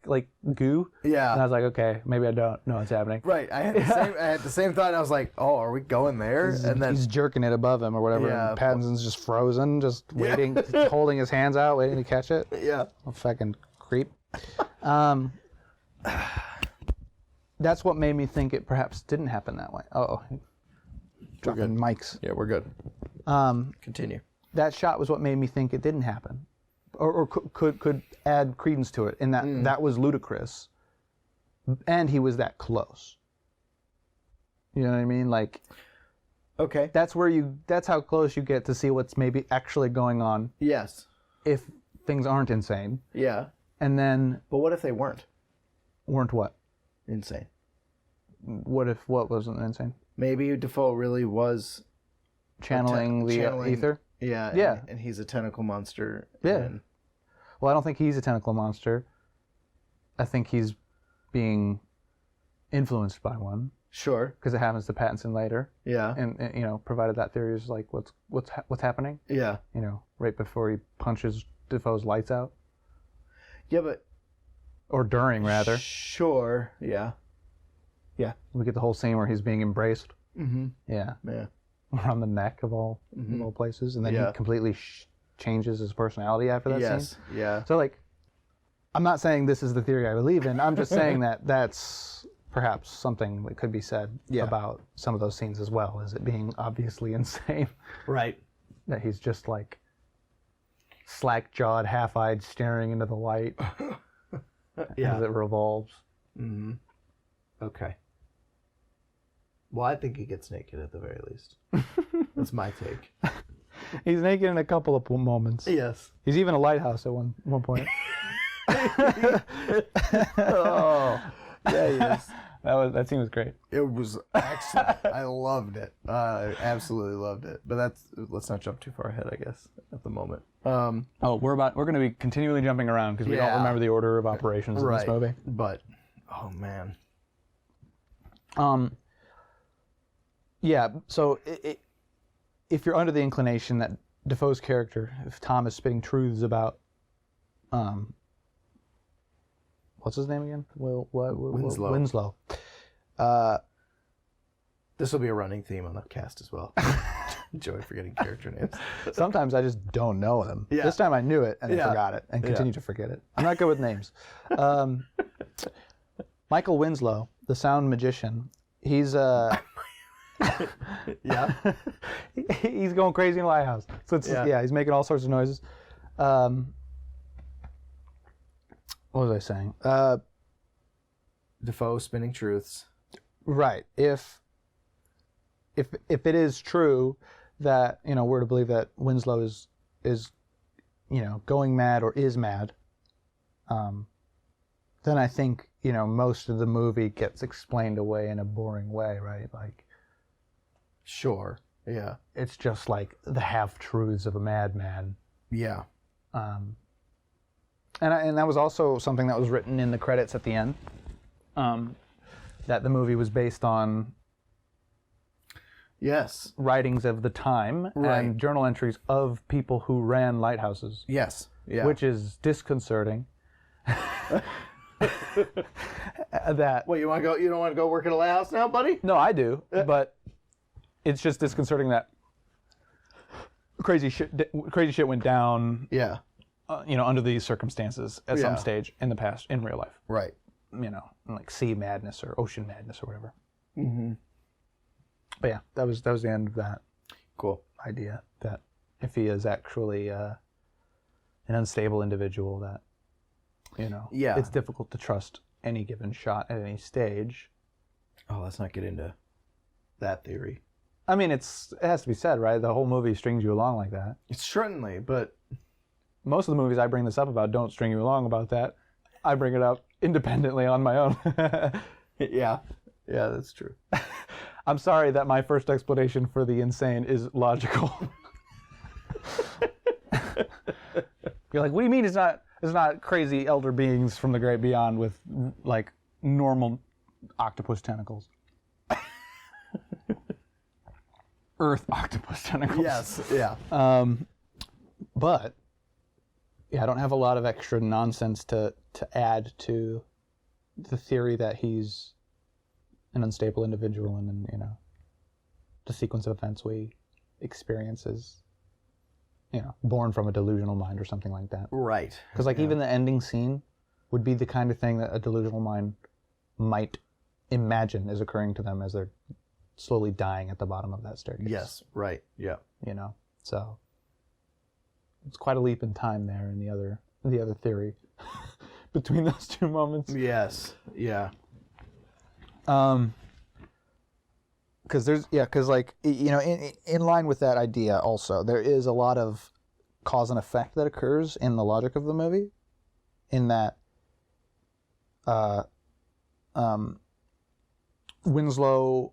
goo. Yeah. And I was like, okay, maybe I don't know what's happening. Right. I had the same thought. And I was like, oh, are we going there? And then He's jerking it above him or whatever. Yeah. And Pattinson's just frozen, just waiting, holding his hands out, waiting to catch it. yeah. A fucking creep. That's what made me think it perhaps didn't happen that way. Oh, dropping mics. Yeah, we're good. Continue. That shot was what made me think it didn't happen, or could add credence to it. In that that was ludicrous, and he was that close. You know what I mean? Like, Okay. that's how close you get to see what's maybe actually going on Yes. if things aren't insane. Yeah. And then But what if they weren't weren't what? insane? What wasn't insane? Maybe Defoe really was Channeling the ether. Yeah. Yeah. And he's a tentacle monster. Yeah. And, Well, I don't think he's a tentacle monster. I think he's being influenced by one sure. because it happens to Pattinson later, Yeah. and you know, provided that theory is like what's happening. Yeah. You know, right before he punches Defoe's lights out, Yeah, but or during rather. sure. Yeah. Yeah, we get the whole scene where he's being embraced. Mm-hmm. Yeah, Yeah. around the neck of all places, and then Yeah. he completely changes his personality after that Yes. scene. Yeah. So like, I'm not saying this is the theory I believe in. I'm just saying that that's perhaps something that could be said about some of those scenes as well, as it being obviously insane. Right. That he's just like slack-jawed, half-eyed, staring into the light as it revolves. Mm-hmm. Okay. Well, I think he gets naked at the very least. That's my take. He's naked in a couple of moments. Yes. He's even a lighthouse at one point. Oh, yeah, he is. That scene was great. It was excellent. I loved it. I absolutely loved it. But let's not jump too far ahead, I guess, at the moment. We're going to be continually jumping around because we don't remember the order of operations in this movie. But, oh man. Yeah, so if you're under the inclination that Defoe's character, if Tom is spitting truths about, what's his name again? Winslow. Winslow. This will be a running theme on the cast as well. Enjoy forgetting character names. Sometimes I just don't know them. Yeah. This time I knew it and Yeah. forgot it and continue to forget it. I'm not good with names. Michael Winslow, the sound magician, he's Yeah. he's going crazy in the Lighthouse. So it's he's making all sorts of noises. What was I saying? Defoe spinning truths. Right. If it is true that, you know, we're to believe that Winslow is you know, going mad or is mad, then I think, you know, most of the movie gets explained away in a boring way, right? Like, Sure. Yeah. it's just like the half-truths of a madman. Yeah. And that was also something that was written in the credits at the end, that the movie was based on Yes. writings of the time and journal entries of people who ran lighthouses, Yes. Yeah. which is disconcerting. That What, you want to go? You don't want to go work at a lighthouse now, buddy? no, I do, but it's just disconcerting that crazy shit went down. Yeah. You know, under these circumstances at some stage in the past in real life. Right. You know, like sea madness or ocean madness or whatever. Mm-hmm. But yeah, that was the end of that Cool. idea. That if he is actually an unstable individual, that, you know, it's difficult to trust any given shot at any stage. Oh, let's not get into that theory. I mean, it has to be said, right? The whole movie strings you along like that. It's certainly, but Most of the movies I bring this up about don't string you along about that. I bring it up independently on my own. yeah, that's true. I'm sorry that my first explanation for the insane is logical. You're like, what do you mean it's not crazy elder beings from the great beyond with like normal octopus tentacles? Earth octopus tentacles. Yes. Yeah. But yeah, I don't have a lot of extra nonsense to add to the theory that he's an unstable individual, and then, you know, the sequence of events we experience is, you know, born from a delusional mind or something like that. Right. Because like even the ending scene would be the kind of thing that a delusional mind might imagine is occurring to them as they're slowly dying at the bottom of that staircase. Yes. Right. Yeah. You know, so it's quite a leap in time there in the other theory between those two moments. Yes. Yeah. Because like, you know, in line with that idea also, there is a lot of cause and effect that occurs in the logic of the movie, in that Winslow,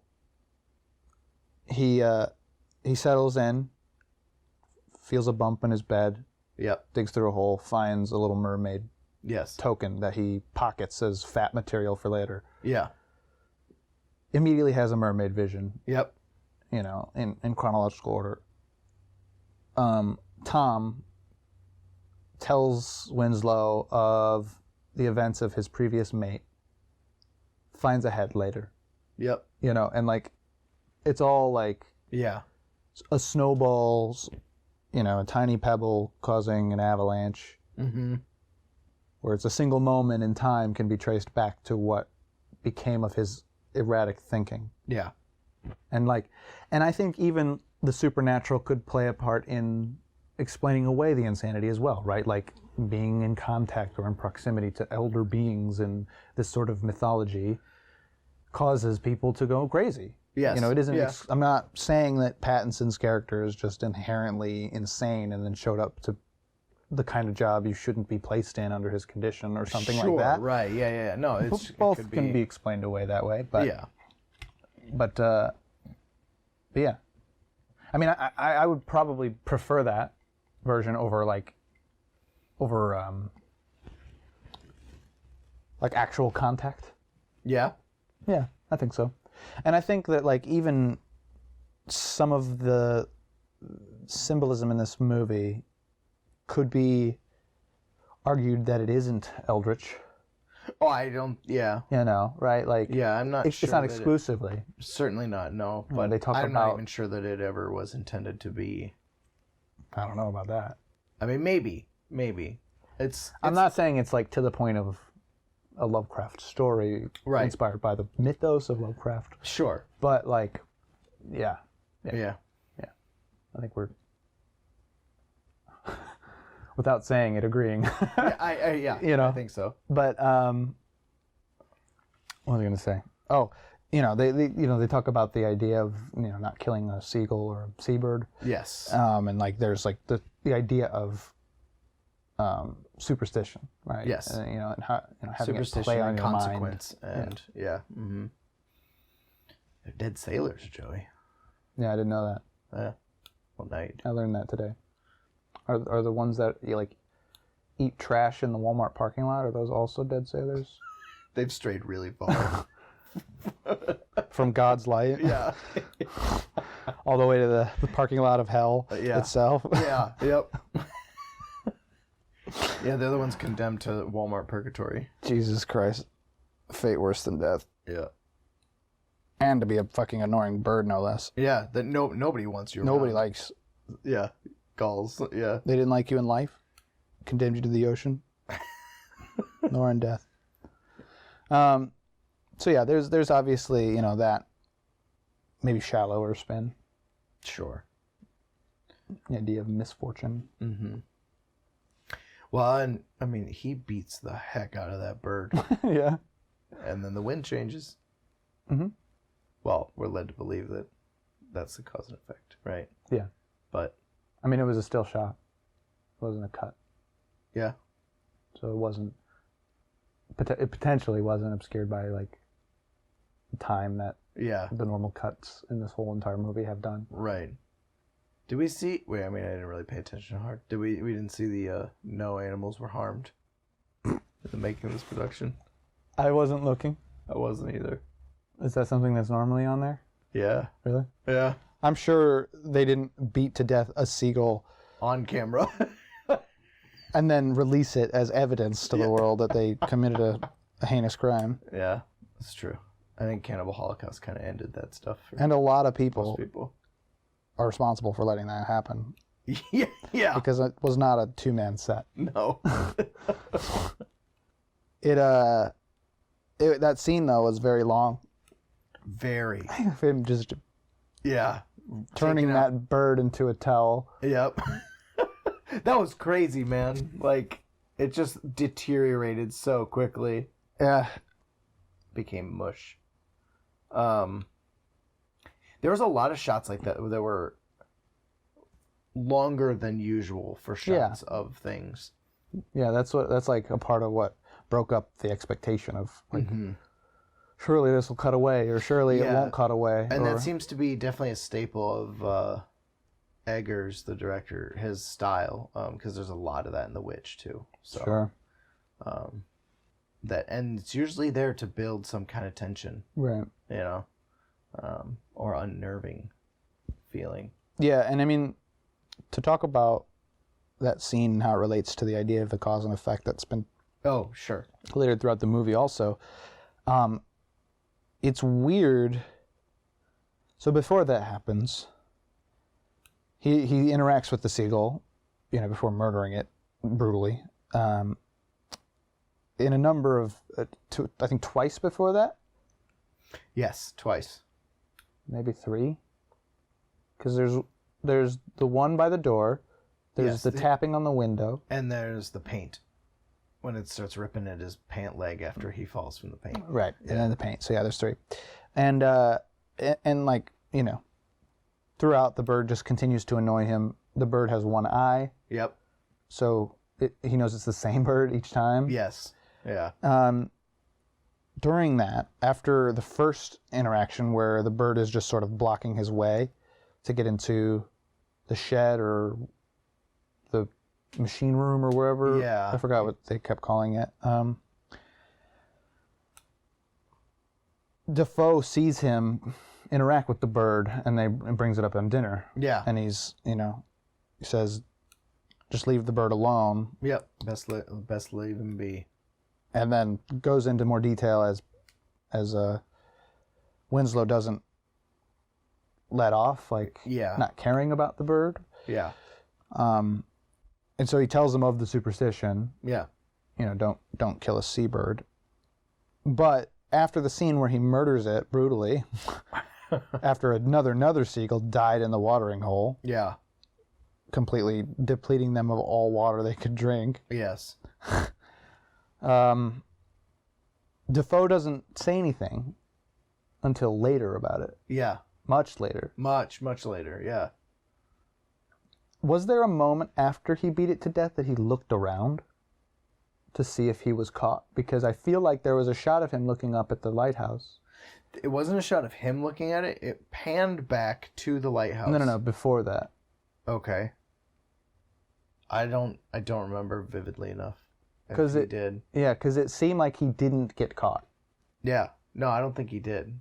he settles in, feels a bump in his bed, Yep. digs through a hole, finds a little mermaid Yes. token that he pockets as fat material for later. Yeah. Immediately has a mermaid vision, Yep. you know, in chronological order. Tom tells Winslow of the events of his previous mate, finds a head later, Yep. you know, and like, it's all like Yeah. a snowball's, you know, a tiny pebble causing an avalanche, Mm-hmm. where it's a single moment in time can be traced back to what became of his erratic thinking. Yeah. And I think even the supernatural could play a part in explaining away the insanity as well, right? Like being in contact or in proximity to elder beings in this sort of mythology causes people to go crazy. Yes. You know, it isn't, Yeah. I'm not saying that Pattinson's character is just inherently insane and then showed up to the kind of job you shouldn't be placed in under his condition or something like that. Right. Yeah. Yeah. No, it's Both it could can be explained away that way, but Yeah. But yeah, I mean, I would probably prefer that version over like actual contact. Yeah. Yeah, I think so. And I think that like even some of the symbolism in this movie could be argued that it isn't eldritch. Oh, I don't. Yeah. You know, right? Like, Yeah. I'm not sure. it's not that exclusively. certainly not. No. But they talk I'm about- not even sure that it ever was intended to be. I don't know about that. I mean, maybe. I'm not saying it's like to the point of a Lovecraft story Right. inspired by the mythos of Lovecraft, Sure. but like, yeah, Yeah. I think we're, without saying it, agreeing. Yeah. You know. I think so. But what was I going to say? Oh, you know, they talk about the idea of, you know, not killing a seagull or a seabird, Yes. and like there's like the idea of superstition, right? Yes. You know, and how, you know, having it Superstition play on and your mind. consequence, and yeah. Mm-hmm. They're dead sailors, Joey. Yeah, I didn't know that. Yeah. Well, now you do. I learned that today. Are the ones that you like eat trash in the Walmart parking lot, are those also dead sailors? They've strayed really far. From God's light? Yeah. All the way to the parking lot of hell Yeah. itself? Yeah. Yep. Yeah, they're the ones condemned to Walmart purgatory. Jesus Christ. Fate worse than death. Yeah. And to be a fucking annoying bird, no less. Yeah. That nobody wants you. Nobody around. likes. Yeah. Gulls. Yeah. They didn't like you in life. Condemned you to the ocean. Nor in death. So yeah, there's obviously, you know, that maybe shallower spin. Sure. The idea of misfortune. Mm-hmm. Well, and I mean, he beats the heck out of that bird, Yeah. and then the wind changes. Mm-hmm. Well, we're led to believe that that's the cause and effect, right? Yeah. But I mean, it was a still shot. It wasn't a cut. yeah, So it wasn't, it potentially wasn't obscured by like the time that yeah, the normal cuts in this whole entire movie have done. right. Did we see? Wait, I mean, I didn't really pay attention hard. Did we? We didn't see the no animals were harmed in the making of this production. I wasn't looking. I wasn't either. Is that something that's normally on there? Yeah, Really? yeah. I'm sure they didn't beat to death a seagull On camera. and then release it as evidence to the world that they committed a heinous crime. Yeah, that's true. I think Cannibal Holocaust kind of ended that stuff. For And a lot of most people people. are responsible for letting that happen Yeah. because it was not a two-man set. No. That scene though was very long. Very. Him just Yeah. turning Taking out- that bird into a towel. Yep. That was crazy, man. Like, it just deteriorated so quickly. Yeah. Became mush. There was a lot of shots like that were longer than usual for shots of things. Yeah, that's like a part of what broke up the expectation of like surely this will cut away or surely it Yeah. won't cut away. And or, that seems to be definitely a staple of Eggers, the director, his style, because there's a lot of that in The Witch too. So, sure. and it's usually there to build some kind of tension, Right. you know, or unnerving feeling. Yeah, and I mean to talk about that scene and how it relates to the idea of the cause and effect that's been Oh, sure. later throughout the movie also. It's weird. So before that happens, he interacts with the seagull, before murdering it brutally. In a number of, I think twice before that, Yes, twice. maybe three. Because there's the one by the door, there's Yes, the tapping on the window. And there's the paint. When it starts ripping at his pant leg after he falls from the paint. Right, and then the paint. So yeah, there's three. And like, throughout, the bird just continues to annoy him. The bird has one eye, Yep. so he knows it's the same bird each time. Yes. Yeah. During that, after the first interaction where the bird is just sort of blocking his way to get into the shed or the machine room or wherever. Yeah. I forgot what they kept calling it. Dafoe sees him interact with the bird and brings it up on dinner. Yeah. And he says, just leave the bird alone. Yep. Best leave him be. And then goes into more detail as Winslow doesn't let off, like Yeah. not caring about the bird. Yeah. And so he tells them of the superstition, Yeah. don't kill a seabird. But after the scene where he murders it brutally, after another seagull died in the watering hole, Yeah. completely depleting them of all water they could drink, Yes. Dafoe doesn't say anything until later about it. Yeah. Much later. Much later. Yeah. Was there a moment after he beat it to death that he looked around to see if he was caught? Because I feel like there was a shot of him looking up at the lighthouse. It wasn't a shot of him looking at it. It panned back to the lighthouse. No, before that. Okay. I don't remember vividly enough. if 'Cause he it- did. Yeah, because it seemed like he didn't get caught. Yeah. No, I don't think he did.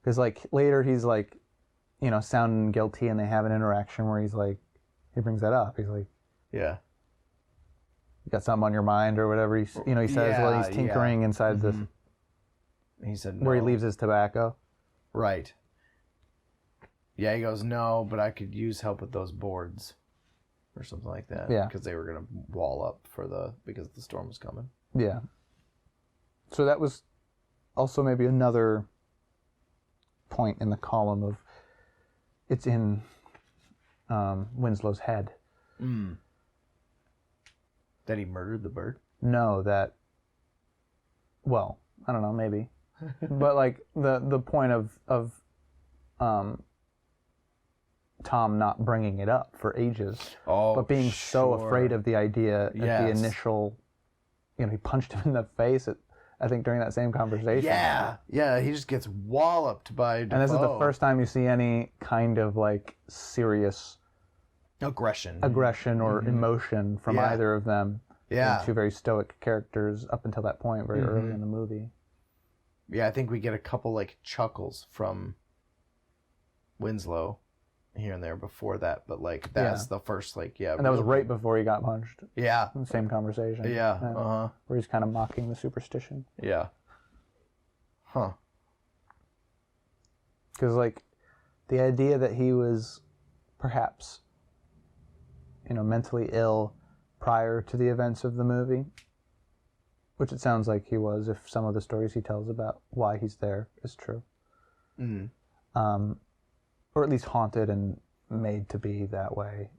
Because like later he's like, sounding guilty, and they have an interaction where he's like, he brings that up. He's like, Yeah. "You got something on your mind," or whatever he says while he's Yeah, tinkering inside the He said no. where he leaves his tobacco. Right. Yeah, he goes, no, but I could use help with those boards. Or something like that. Yeah. Because they were going to wall up because the storm was coming. Yeah. So that was also maybe another point in the column of it's in Winslow's head. That he murdered the bird? No, that. Well, I don't know, maybe, but like the point of Tom not bringing it up for ages, but being so afraid of the idea at the initial, he punched him in the face I think during that same conversation. Yeah, he just gets walloped by Dafoe. And this is the first time you see any kind of like serious aggression or emotion from either of them. Yeah. Two very stoic characters up until that point, very early in the movie. Yeah, I think we get a couple like chuckles from Winslow here and there before that, but like that's the first and that was right before he got punched. Yeah. Same conversation. Yeah. Where he's kind of mocking the superstition. Yeah. Huh. Because like the idea that he was perhaps, mentally ill prior to the events of the movie, which it sounds like he was, if some of the stories he tells about why he's there is true. Or at least haunted and made to be that way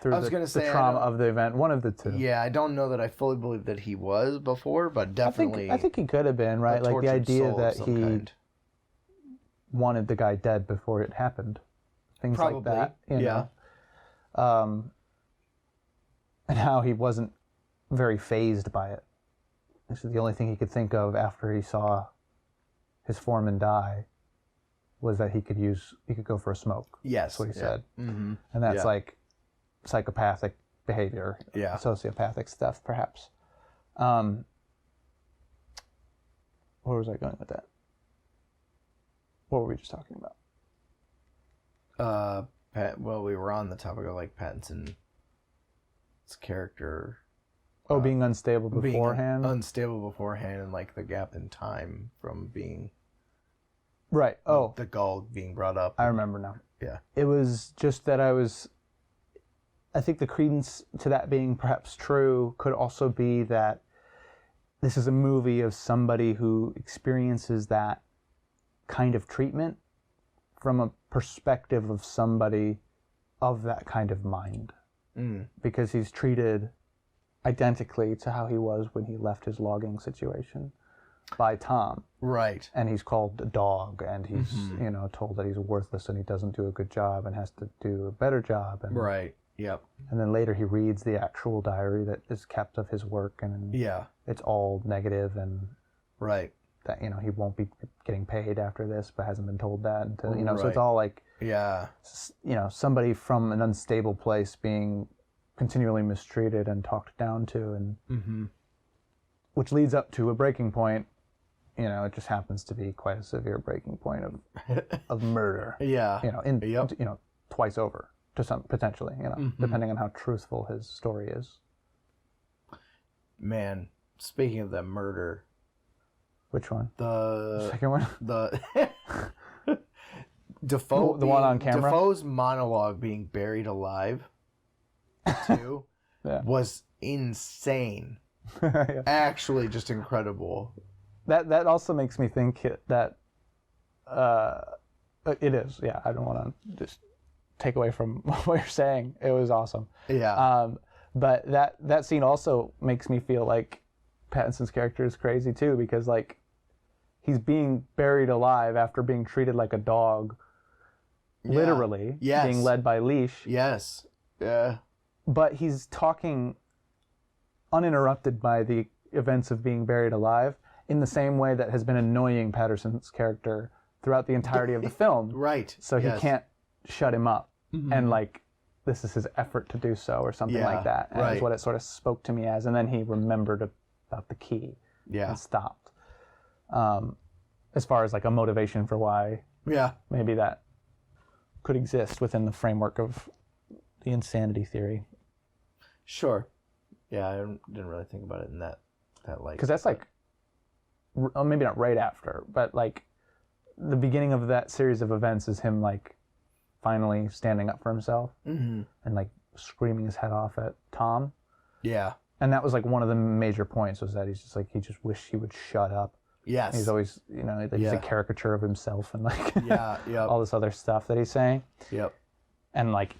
through the trauma of the event. One of the two. Yeah, I don't know that I fully believe that he was before, but definitely. I think he could have been, right? Like the idea that he wanted the guy dead before it happened. Things like that. You know? And how he wasn't very fazed by it. This is the only thing he could think of after he saw his foreman die, was that he could go for a smoke. Yes. That's what he said. Mm-hmm. And that's like psychopathic behavior, sociopathic stuff, perhaps. Where was I going with that? What were we just talking about? Well, we were on the topic of like Pattinson's character. Being unstable beforehand? Being unstable beforehand, and like the gap in time from being... Right. The gall being brought up. I remember now. Yeah. It was just that I think the credence to that being perhaps true could also be that this is a movie of somebody who experiences that kind of treatment from a perspective of somebody of that kind of mind. Because he's treated identically to how he was when he left his logging situation by Tom. Right. And he's called a dog, and he's, told that he's worthless and he doesn't do a good job and has to do a better job. And, right. Yep. And then later he reads the actual diary that is kept of his work, and it's all negative, and right. that, he won't be getting paid after this, but hasn't been told that until, so it's all like, somebody from an unstable place being continually mistreated and talked down to, and which leads up to a breaking point. It just happens to be quite a severe breaking point of murder. Yeah. Twice over to some potentially. Depending on how truthful his story is. Man, speaking of that murder. Which one? The second one. The Dafoe. The one on camera. Dafoe's monologue being buried alive, too, was insane. Actually, just incredible. That also makes me think that it is. Yeah, I don't want to just take away from what you're saying. It was awesome. Yeah. But that scene also makes me feel like Pattinson's character is crazy too, because like he's being buried alive after being treated like a dog, literally being led by leash. Yes. Yeah. But he's talking uninterrupted by the events of being buried alive, in the same way that has been annoying Patterson's character throughout the entirety of the film. Right. So he can't shut him up. And like, this is his effort to do so, or something like that. And that's what it sort of spoke to me as. And then he remembered about the key and stopped. As far as like a motivation for why maybe that could exist within the framework of the insanity theory. Sure. Yeah, I didn't really think about it in that light. Because that's like, maybe not right after, but like the beginning of that series of events is him like finally standing up for himself and like screaming his head off at Tom. Yeah. And that was like one of the major points, was that he's just like, he just wished he would shut up. Yes. He's always, he's a caricature of himself and like all this other stuff that he's saying. Yep. And like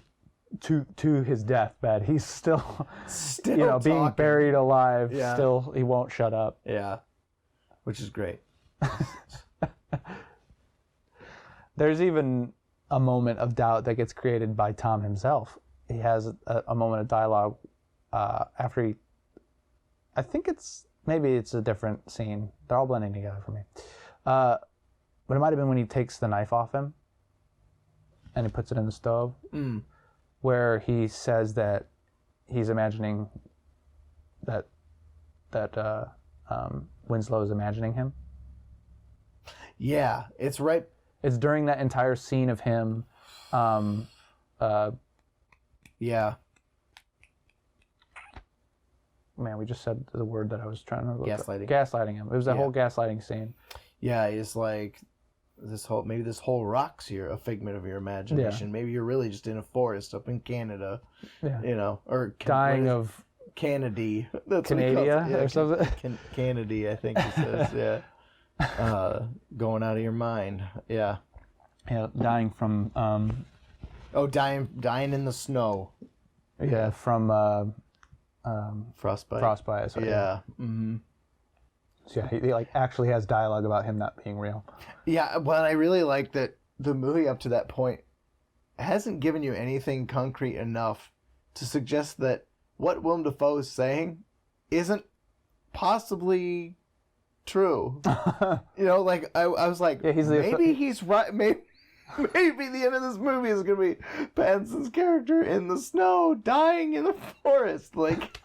to his deathbed, he's still being buried alive. Yeah. Still, he won't shut up. Yeah. Which is great. There's even a moment of doubt that gets created by Tom himself. He has a moment of dialogue after I think maybe it's a different scene. They're all blending together for me. But it might have been when he takes the knife off him and he puts it in the stove, where he says that he's imagining that Winslow is imagining him. Yeah, it's right It's during that entire scene of him. Yeah. Man, we just said the word that I was trying to look Gaslighting. up. Gaslighting him. It was that whole gaslighting scene. Yeah, it's like this whole rock's a figment of your imagination. Yeah. Maybe you're really just in a forest up in Canada. Yeah. You know, or Dying of Canady. That's Canada or something. Canady, I think he says. Yeah. Going out of your mind. Yeah. Yeah, dying from. Dying in the snow. Yeah, from. Frostbite. Frostbite. Sorry. Yeah. Mm-hmm. So yeah, he like actually has dialogue about him not being real. Yeah, but I really like that the movie up to that point hasn't given you anything concrete enough to suggest that what Willem Dafoe is saying isn't possibly true. You know, like I was like, yeah, maybe he's right. Maybe the end of this movie is gonna be Pattinson's character in the snow, dying in the forest. Like,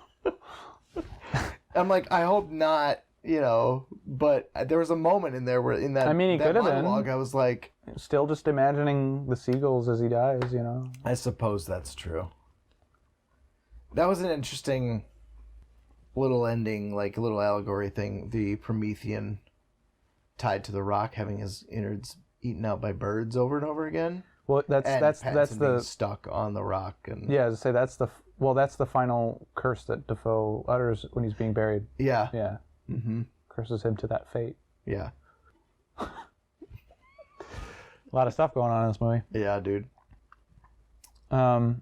I'm like, I hope not. You know, but there was a moment in there where in that he could have monologue, been. I was like, still just imagining the seagulls as he dies. You know. I suppose that's true. That was an interesting little ending, like a little allegory thing. The Promethean tied to the rock, having his innards eaten out by birds over and over again. Well, that's Pattinson being the stuck on the rock and yeah. To say that's the final curse that Dafoe utters when he's being buried. yeah. Yeah. Mm-hmm. Curses him to that fate. Yeah. A lot of stuff going on in this movie. Yeah, dude. Yeah,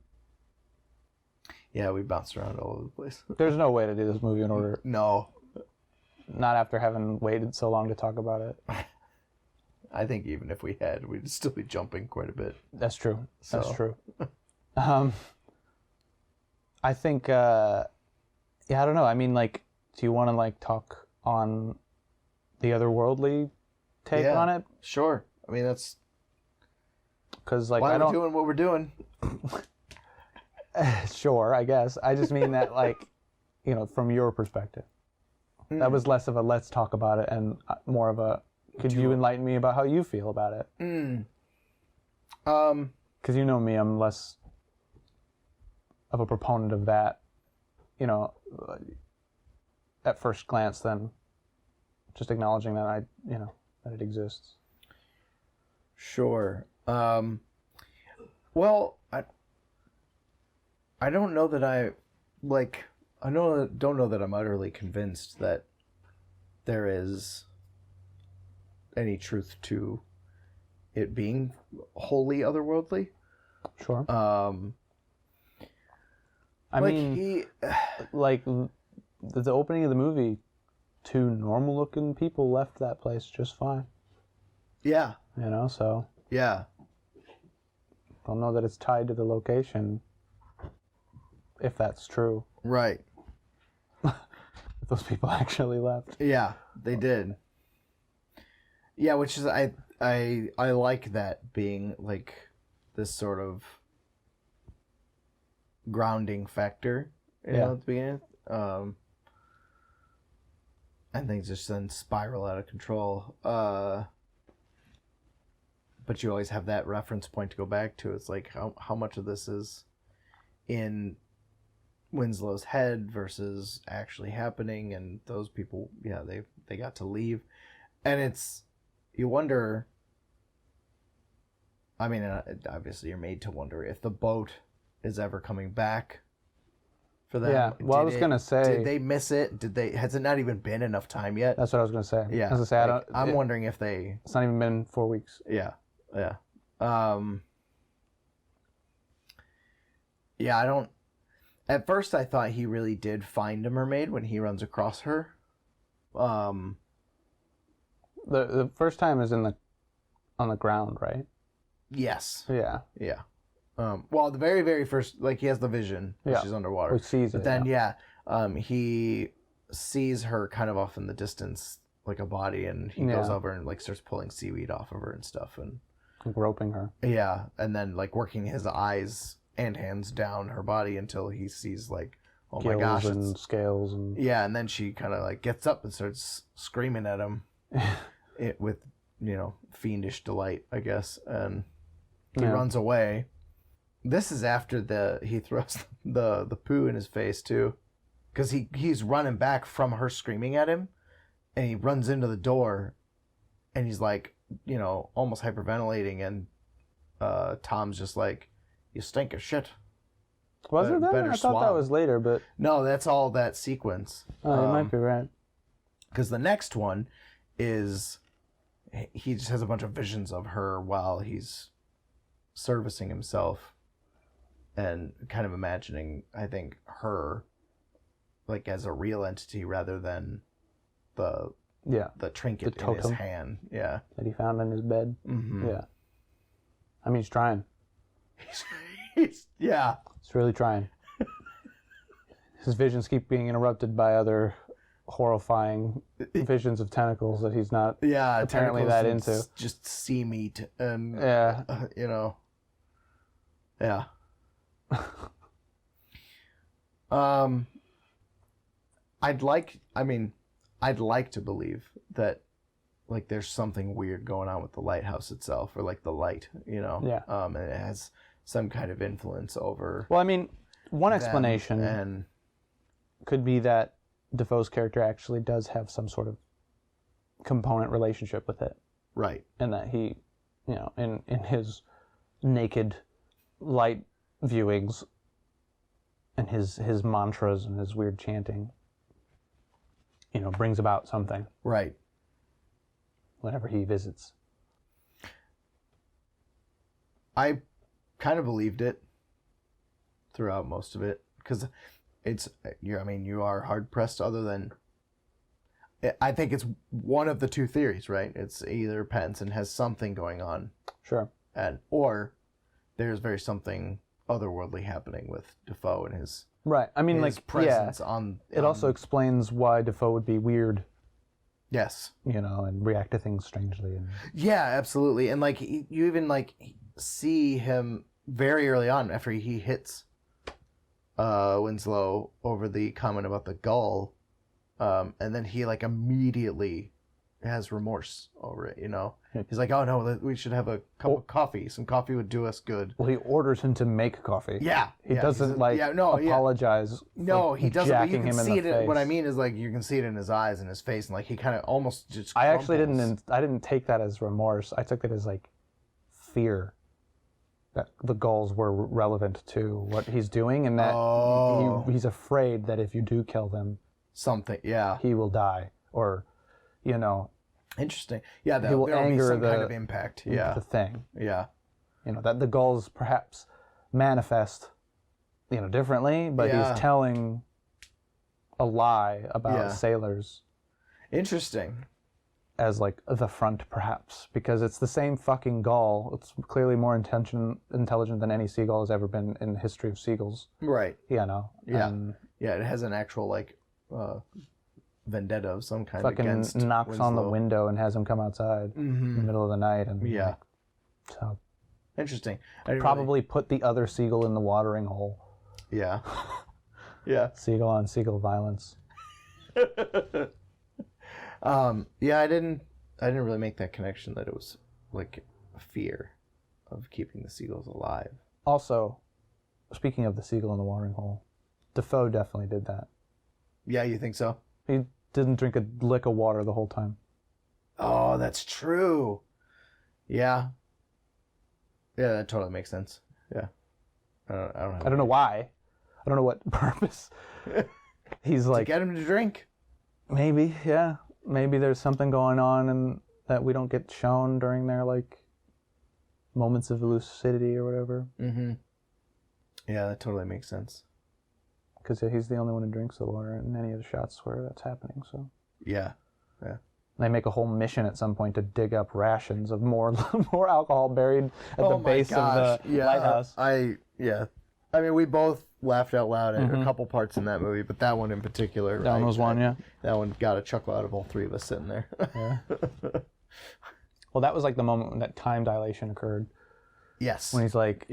we bounced around all over the place. There's no way to do this movie in order. No. Not after having waited so long to talk about it. I think even if we had, we'd still be jumping quite a bit. That's true. That's So. true. I think, yeah, I don't know. I mean, like, do you want to, like, talk on the otherworldly take Yeah. on it? Sure. I mean, that's Because, like, why I we're don't... doing what we're doing. Sure, I guess. I just mean that, like, you know, from your perspective. That was less of a let's talk about it and more of a could you enlighten me about how you feel about it? Because you know me, I'm less of a proponent of that, you know, at first glance than just acknowledging that that it exists. Sure. Well, I don't know that don't know that I'm utterly convinced that there is any truth to it being wholly otherworldly. Sure. I like mean, like the opening of the movie, two normal-looking people left that place just fine. Yeah. You know, so Yeah. don't know that it's tied to the location, if that's true. Right. If those people actually left. Yeah, they did. Yeah, which is I like that being like this sort of grounding factor, you know, at the beginning. And things just then spiral out of control. But you always have that reference point to go back to. It's like how much of this is in Winslow's head versus actually happening, and those people, yeah, they got to leave, and you wonder. I mean, obviously, you're made to wonder if the boat is ever coming back for them. Yeah, well, I was gonna say, did they miss it? Has it not even been enough time yet? That's what I was gonna say. Yeah, I was gonna say, I'm wondering if they. It's not even been 4 weeks. Yeah. Yeah, I don't. At first, I thought he really did find a mermaid when he runs across her. The first time is on the ground, right? Yes. Yeah. Yeah. Well, the very, very first, like, he has the vision, which is underwater. He sees but it. then, he sees her kind of off in the distance, like a body, and he goes over and, like, starts pulling seaweed off of her and stuff, and groping her. Yeah, and then, like, working his eyes and hands down her body until he sees, like, oh my gosh, and scales and yeah, and then she kind of like gets up and starts screaming at him with fiendish delight, I guess, and he runs away. This is after he throws the poo in his face too, because he's running back from her screaming at him, and he runs into the door, and he's like, almost hyperventilating, and Tom's just like, "You stink of shit." Was it that? I thought that was later, but no, that's all that sequence. Oh, you might be right. Because the next one is he just has a bunch of visions of her while he's servicing himself, and kind of imagining, I think, her like as a real entity rather than the trinket in his hand. Yeah. That he found in his bed. Mm-hmm. Yeah. I mean, he's trying. He's really trying. His visions keep being interrupted by other horrifying visions of tentacles that he's not apparently that into. Just sea meat and I'd like to believe that like there's something weird going on with the lighthouse itself, or like the light, and it has some kind of influence over. Well, I mean, one explanation could be that Dafoe's character actually does have some sort of component relationship with it, right? And that he, in his naked light viewings and his mantras and his weird chanting, brings about something, right? Whenever he visits. I kind of believed it throughout most of it, because you are hard pressed other than, I think it's one of the two theories, right? It's either Pattinson has something going on, sure, or there's something otherworldly happening with Dafoe and his right. I mean, his presence on. It also explains why Dafoe would be weird. Yes. And react to things strangely. And yeah, absolutely. And like you even like see him very early on after he hits Winslow over the comment about the gull, and then he like immediately has remorse over it. He's like, "Oh no, we should have a cup of coffee. Some coffee would do us good." Well, he orders him to make coffee. Yeah, he doesn't apologize. No, he doesn't. But you can see it. Face. What I mean is like you can see it in his eyes and his face, and like he kind of almost just. I actually didn't. I didn't take that as remorse. I took it as like fear that the gulls were relevant to what he's doing, and that he's afraid that if you do kill them, he will die, or Interesting. Yeah, he will anger some kind of impact. Yeah, the thing. Yeah, that the gulls perhaps manifest, differently, but he's telling a lie about sailors. Interesting. As like the front, perhaps, because it's the same fucking gull. It's clearly more intelligent than any seagull has ever been in the history of seagulls. Right. Yeah. It has an actual like. Vendetta of some kind fucking against knocks Winslow. On the window and has him come outside in the middle of the night, and so interesting. Probably put the other seagull in the watering hole. Yeah. Seagull on seagull violence. I didn't really make that connection that it was like a fear of keeping the seagulls alive. Also, speaking of the seagull in the watering hole, Dafoe definitely did that. Yeah, you think so? He didn't drink a lick of water the whole time. Oh, that's true. Yeah. Yeah, that totally makes sense. Yeah. I don't know why. I don't know what purpose. He's like... To get him to drink. Maybe, yeah. Maybe there's something going on and that we don't get shown during their, like, moments of lucidity or whatever. Mm-hmm. Yeah, that totally makes sense. Because he's the only one who drinks the water in any of the shots where that's happening. So yeah. They make a whole mission at some point to dig up rations of more alcohol buried at the base of the lighthouse. I mean, we both laughed out loud at a couple parts in that movie, but that one in particular. That one was one, yeah. That one got a chuckle out of all three of us sitting there. Yeah. Well, that was like the moment when that time dilation occurred. Yes. When he's like,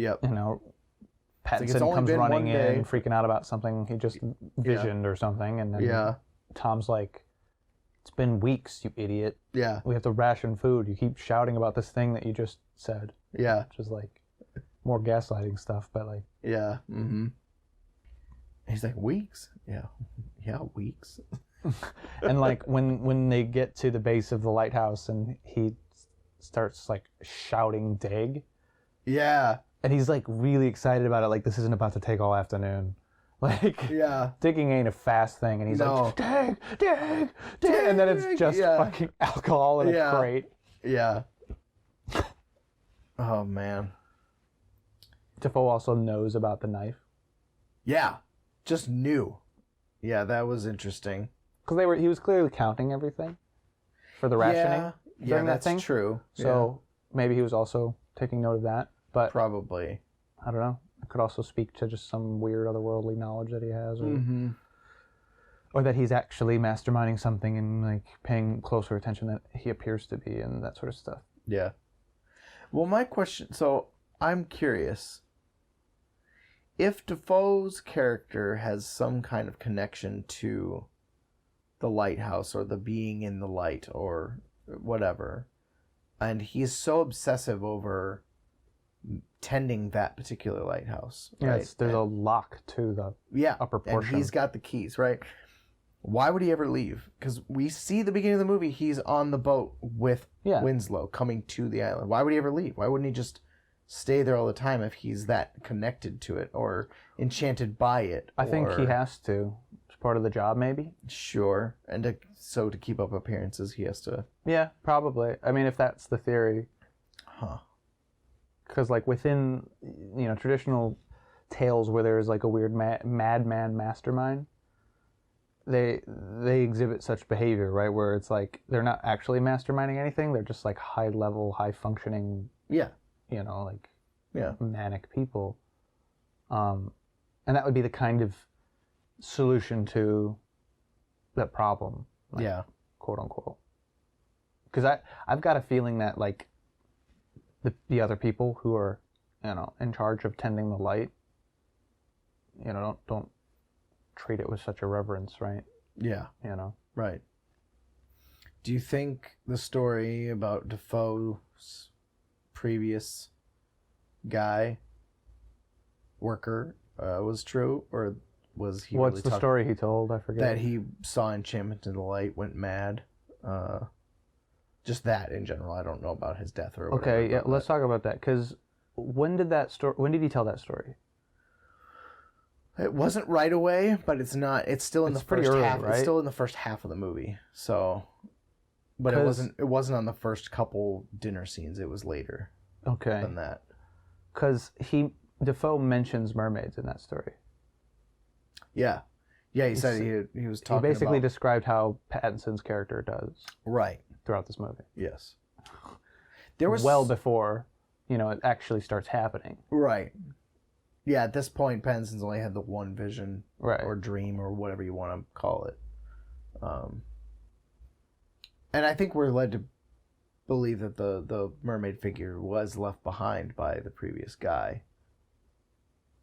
Pattinson comes running in, freaking out about something he just visioned or something, and then Tom's like, It's been weeks, you idiot. Yeah. We have to ration food. You keep shouting about this thing that you just said. Yeah. Which is like more gaslighting stuff, but like... Yeah. Mm-hmm. He's like, weeks? Yeah. Yeah, weeks. And like when they get to the base of the lighthouse and he starts like shouting dig. Yeah. And he's like really excited about it. Like, this isn't about to take all afternoon. Like, yeah, digging ain't a fast thing. And he's like, dig, dig, dig. And then it's just fucking alcohol in a crate. Yeah. Oh, man. Dafoe also knows about the knife. Yeah. Just knew. Yeah, that was interesting. Because he was clearly counting everything for the rationing. Yeah, that's thing. True. So maybe he was also taking note of that. But probably. I don't know. It could also speak to just some weird otherworldly knowledge that he has. Or that he's actually masterminding something and like paying closer attention than he appears to be and that sort of stuff. Yeah. Well, my question... So, I'm curious. If Dafoe's character has some kind of connection to the lighthouse or the being in the light or whatever, and he's so obsessive over tending that particular lighthouse, right? Yes, there's a lock to the upper portion. And he's got the keys, right? Why would he ever leave? Because we see the beginning of the movie, he's on the boat with Winslow coming to the island. Why would he ever leave? Why wouldn't he just stay there all the time if he's that connected to it or enchanted by it? I think he has to. It's part of the job, maybe. Sure. And to keep up appearances, he has to... Yeah, probably. I mean, if that's the theory. Huh. Because like within, traditional tales where there's like a weird madman mastermind, they exhibit such behavior, right? Where it's like they're not actually masterminding anything. They're just like high level, high functioning, manic people. And that would be the kind of solution to that problem. Like, quote unquote. Because I've got a feeling that like the other people who are, in charge of tending the light, don't treat it with such a reverence, right? Yeah. Right. Do you think the story about Dafoe's previous worker, was true, or was he? What's the story he told? I forget. That he saw enchantment in the light, went mad. Just that in general. I don't know about his death or whatever. Okay, yeah, let's talk about that. Because when did he tell that story? It wasn't right away, but it's not. It's still in the first half. Right? It's still in the first half of the movie. So, but it wasn't on the first couple dinner scenes. It was later. Okay. Than that. Because Dafoe mentions mermaids in that story. Yeah. Yeah, he said he was talking about... He basically described how Pattinson's character does. Right. Throughout this movie. Yes. There was... Well before, it actually starts happening. Right. Yeah, at this point, Pattinson's only had the one vision. Right. Or dream, or whatever you want to call it. And I think we're led to believe that the mermaid figure was left behind by the previous guy.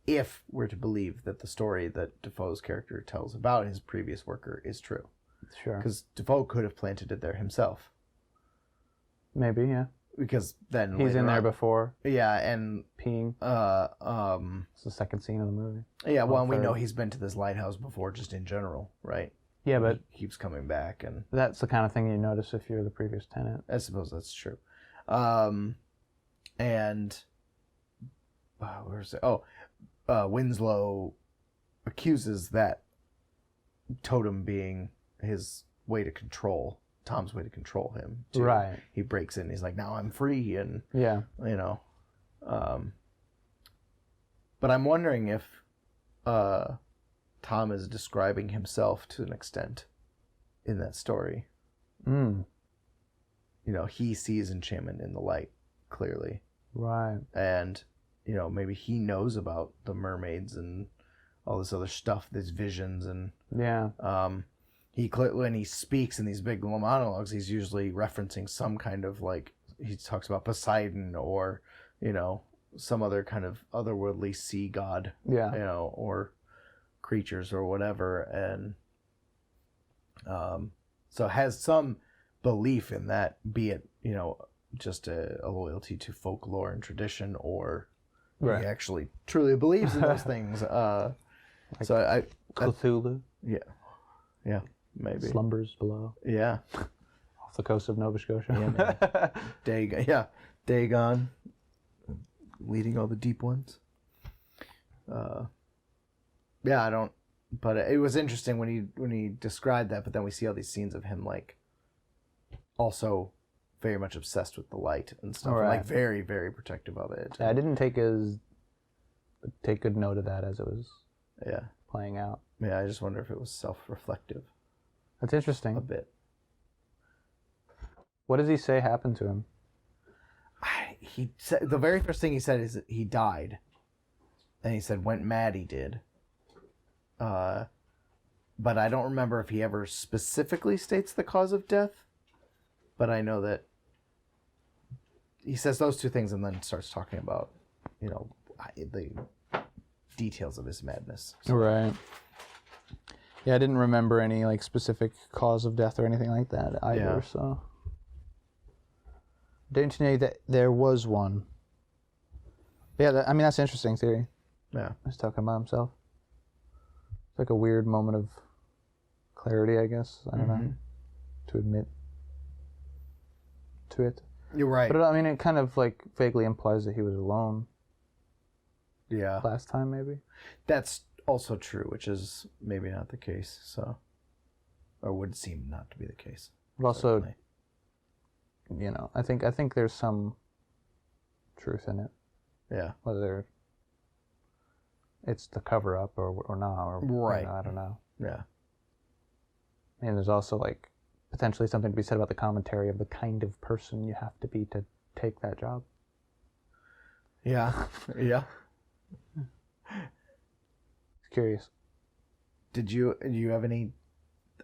If we're to believe that the story that Dafoe's character tells about his previous worker is true. Sure. Because Dafoe could have planted it there himself. Maybe, yeah. Because then he's in there before. Yeah, and peeing. It's the second scene of the movie. Yeah, well, and we know he's been to this lighthouse before, just in general, right? Yeah, but he keeps coming back, and that's the kind of thing you notice if you're the previous tenant. I suppose that's true. And where's it? Oh. Winslow accuses that totem being his way to control, Tom's way to control him. Too. Right. He breaks in, he's like, now I'm free, and, but I'm wondering if Tom is describing himself to an extent in that story. He sees enchantment in the light, clearly. Right. And... maybe he knows about the mermaids and all this other stuff, these visions, and when he speaks in these big monologues, he's usually referencing some kind of he talks about Poseidon or some other kind of otherworldly sea god, or creatures or whatever, and So has some belief in that, be it, just a loyalty to folklore and tradition, or he actually truly believes in those things. Cthulhu. Yeah, maybe. Slumbers below. Yeah. Off the coast of Nova Scotia. Dagon. Leading all the deep ones. I don't. But it was interesting when he described that. But then we see all these scenes of him also very much obsessed with the light and stuff. Right. And, very, very protective of it. Yeah, I didn't take good note of that as it was playing out. Yeah, I just wonder if it was self-reflective. That's interesting. A bit. What does he say happened to him? He said the very first thing he said is that he died, and he said went mad. He did. But I don't remember if he ever specifically states the cause of death. But I know that he says those two things and then starts talking about, the details of his madness. So. Right. Yeah, I didn't remember any specific cause of death or anything like that either. Yeah. So, didn't you know that there was one? Yeah, that's an interesting theory. Yeah, he's talking about himself. It's like a weird moment of clarity, I guess. I don't know, to admit to it. You're right. But it kind of vaguely implies that he was alone. Yeah. Last time, maybe. That's also true, which is maybe not the case. So, or would seem not to be the case. But also, I think there's some truth in it. Yeah. Whether it's the cover up or not, or right. I don't know. Yeah. And there's also potentially something to be said about the commentary of the kind of person you have to be to take that job. Yeah. Yeah. Curious. Do you have any?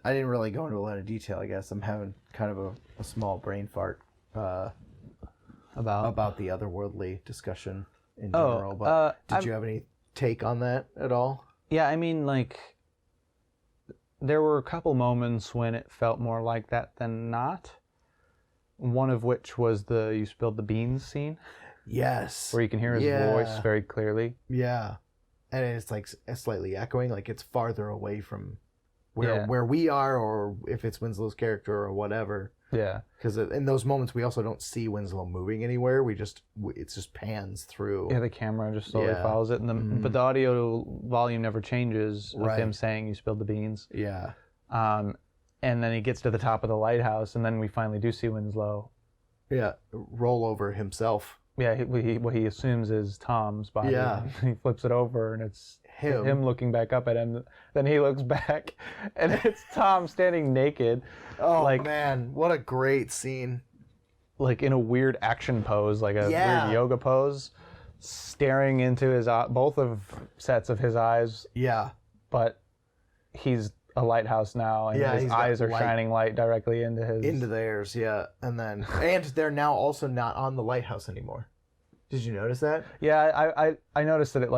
I didn't really go into a lot of detail. I guess I'm having kind of a small brain fart about the otherworldly discussion in general. But did you have any take on that at all? Yeah, there were a couple moments when it felt more like that than not. One of which was the "you spilled the beans" scene. Yes. Where you can hear his voice very clearly. Yeah. And it's slightly echoing, it's farther away from where we are, or if it's Winslow's character or whatever. Yeah. Because in those moments, we also don't see Winslow moving anywhere. It's just pans through. Yeah, the camera just slowly follows it. But the audio volume never changes of him saying, "you spilled the beans." Yeah. And then he gets to the top of the lighthouse, and then we finally do see Winslow. Yeah, roll over himself. Yeah, what he assumes is Tom's body. Yeah. He flips it over, and it's him looking back up at him. Then he looks back, and it's Tom standing naked. Oh, man, what a great scene. In a weird action pose, a weird yoga pose, staring into his both of sets of his eyes. Yeah. But he's a lighthouse now, and his eyes are shining light directly into theirs. Yeah, and they're now also not on the lighthouse anymore. Did you notice that? Yeah, I noticed that it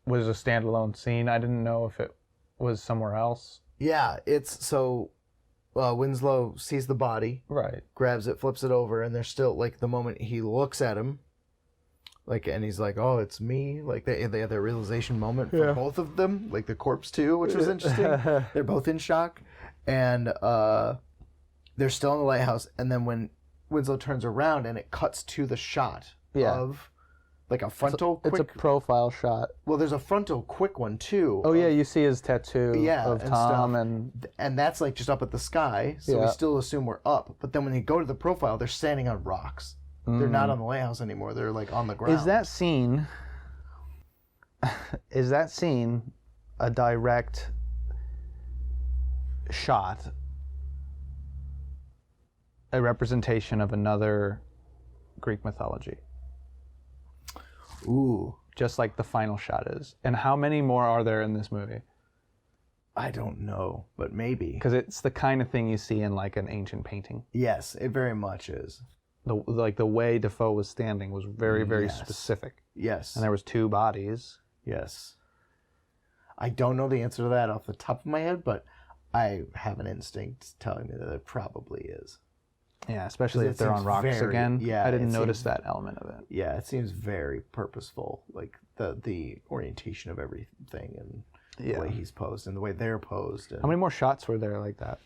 was a standalone scene. I didn't know if it was somewhere else. Yeah, it's so Winslow sees the body, right? Grabs it, flips it over, and there's still the moment he looks at him. And he's like, "Oh, it's me." They have their realization moment for both of them, the corpse too, which was interesting. They're both in shock, and they're still in the lighthouse. And then when Winslow turns around, and it cuts to the shot of a frontal. It's a profile shot. Well, there's a frontal quick one too. Oh yeah, you see his tattoo of Tom, and that's just up at the sky. So we still assume we're up. But then when they go to the profile, they're standing on rocks. They're not on the lighthouse anymore. They're on the ground. Is that scene a direct shot, a representation of another Greek mythology? Ooh. Just like the final shot is. And how many more are there in this movie? I don't know, but maybe. Because it's the kind of thing you see in an ancient painting. Yes, it very much is. The way Dafoe was standing was very, very specific. Yes. And there was two bodies. Yes. I don't know the answer to that off the top of my head, but I have an instinct telling me that it probably is. Yeah, especially if they're on rocks again. Yeah, I didn't notice that element of it. Yeah, it seems very purposeful, like the orientation of everything and the way he's posed and the way they're posed. And how many more shots were there like that?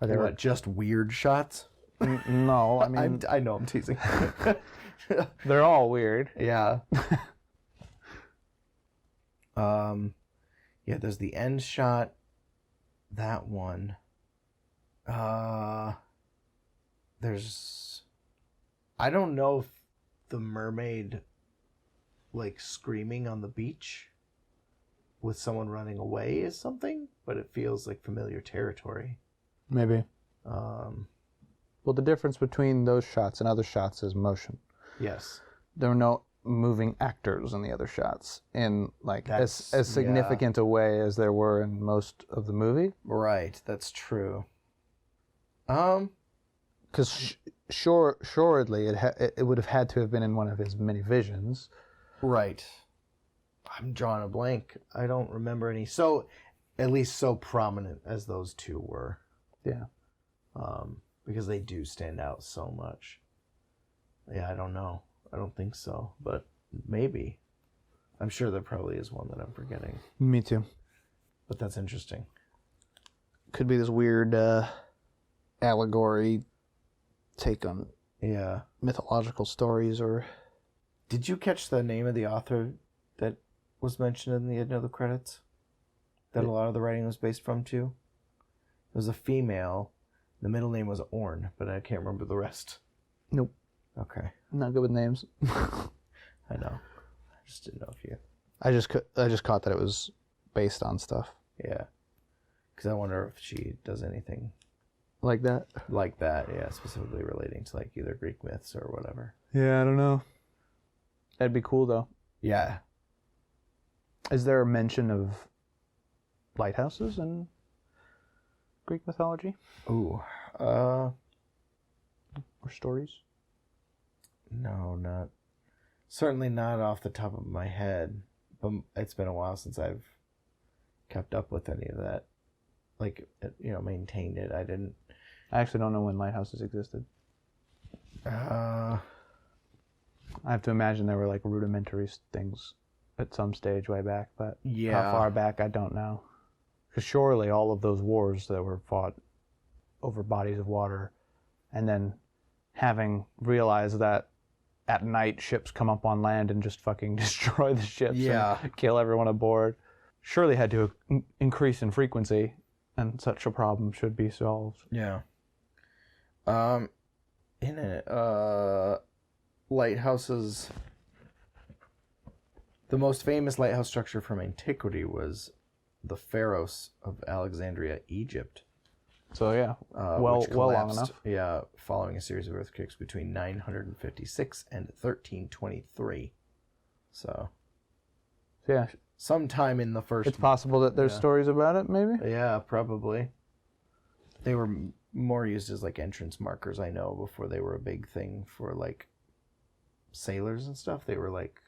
Are they just weird shots? No, I mean... I know, I'm teasing. They're all weird. Yeah. Yeah, there's the end shot. That one. There's... I don't know if the mermaid, like, screaming on the beach with someone running away is something, but it feels like familiar territory. Maybe. Well, the difference between those shots and other shots is motion. Yes. There were no moving actors in the other shots in like as significant a way as there were in most of the movie. Right, that's true. Because assuredly it would have had to have been in one of his many visions. Right. I'm drawing a blank. I don't remember any. So, at least so prominent as those two were. Yeah. Because they do stand out so much. Yeah, I don't know. I don't think so, but maybe. I'm sure there probably is one that I'm forgetting. Me too. But that's interesting. Could be this weird allegory take on mythological stories or... Did you catch the name of the author that was mentioned in the end of the credits? That a lot of the writing was based from too? It was a female. The middle name was Orn, but I can't remember the rest. Nope. Okay. I'm not good with names. I know. I just didn't know if you... I just caught that it was based on stuff. Yeah. Because I wonder if she does anything... Like that? Like that, yeah. Specifically relating to like either Greek myths or whatever. Yeah, I don't know. That'd be cool, though. Yeah. Is there a mention of lighthouses in Greek mythology? Ooh. Or stories? No, not... Certainly not off the top of my head. But it's been a while since I've kept up with any of that. Like, maintained it. I actually don't know when lighthouses existed. I have to imagine there were like rudimentary things at some stage way back, but how far back, I don't know. Because surely all of those wars that were fought over bodies of water, and then having realized that at night ships come up on land and just fucking destroy the ships and kill everyone aboard, surely had to increase in frequency, and such a problem should be solved. Yeah. Lighthouses... The most famous lighthouse structure from antiquity was the Pharos of Alexandria, Egypt. So yeah, well long enough. Yeah, following a series of earthquakes between 956 and 1323. So yeah, sometime in the first... It's possible that there's stories about it, maybe? Yeah, probably. They were more used as like entrance markers, I know, before they were a big thing for like sailors and stuff. They were like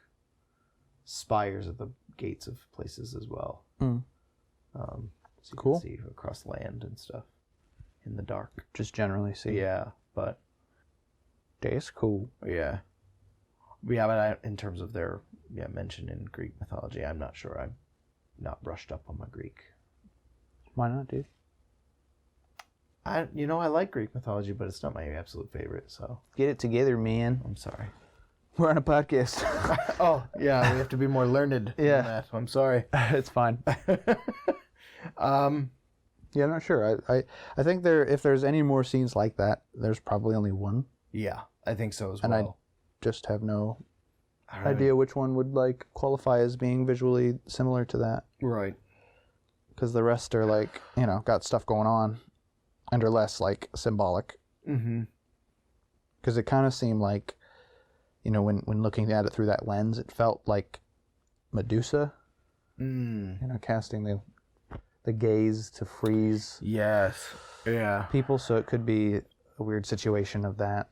spires at the gates of places as well. So you cool. can see across land and stuff in the dark. Just generally see. Yeah, but... That's cool. Yeah. But in terms of their mention in Greek mythology, I'm not sure. I'm not brushed up on my Greek. Why not, dude? I like Greek mythology, but it's not my absolute favorite, so... Get it together, man. I'm sorry. We're on a podcast. Oh, yeah, we have to be more learned than that. I'm sorry. It's fine. Yeah, I'm not sure. I think if there's any more scenes like that, there's probably only one. Yeah, I think so as well. And I just have no idea which one would like qualify as being visually similar to that. Right. Because the rest are like, got stuff going on and are less like symbolic. Mm-hmm. Because it kind of seemed like, when looking at it through that lens, it felt like Medusa. Casting the gaze to freeze. Yes. Yeah. People, so it could be a weird situation of that.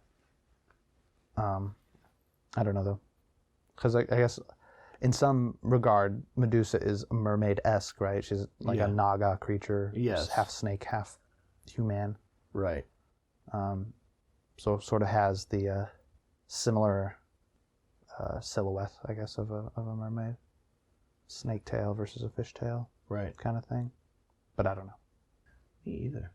I don't know though, because I guess in some regard, Medusa is mermaid-esque, right? She's like a Naga creature. Yes. Half snake, half human. Right. So sort of has the similar silhouette, I guess, of a mermaid. Snake tail versus a fish tail. Right. Kind of thing. But I don't know. Me either.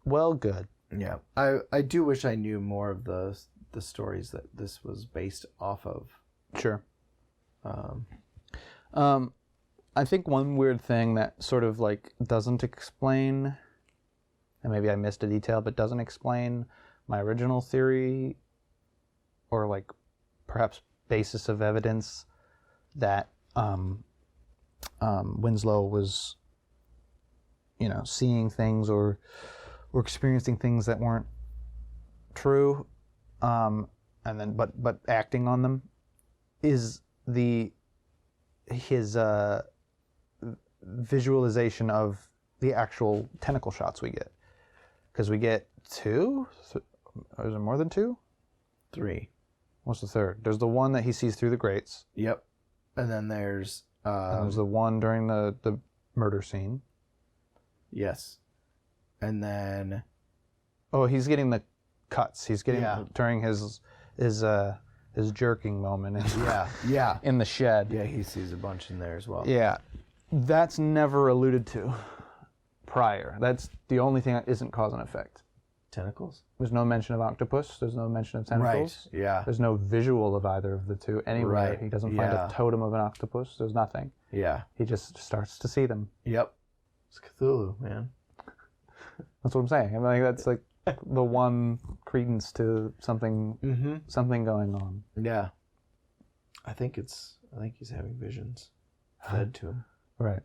Well, good. Yeah. I do wish I knew more of the stories that this was based off of. Sure. I think one weird thing that sort of like doesn't explain, and maybe I missed a detail, but doesn't explain my original theory or like perhaps basis of evidence that Winslow was, seeing things or experiencing things that weren't true, and then but acting on them, is his visualization of the actual tentacle shots we get, because we get two. Is there more than two? 3. What's the third? There's the one that he sees through the grates. Yep. And then there's And there's the one during the murder scene. Yes. And then Oh, he's getting the cuts. He's getting during his jerking moment in the shed. Yeah, he sees a bunch in there as well. Yeah. That's never alluded to prior. That's the only thing that isn't cause and effect. Tentacles? There's no mention of octopus. There's no mention of tentacles. Right, yeah. There's no visual of either of the two anywhere. Right, He doesn't find a totem of an octopus. There's nothing. Yeah. He just starts to see them. Yep. It's Cthulhu, man. That's what I'm saying. I'm like, that's like the one credence to something going on. Yeah. I think he's having visions fed to him. Right.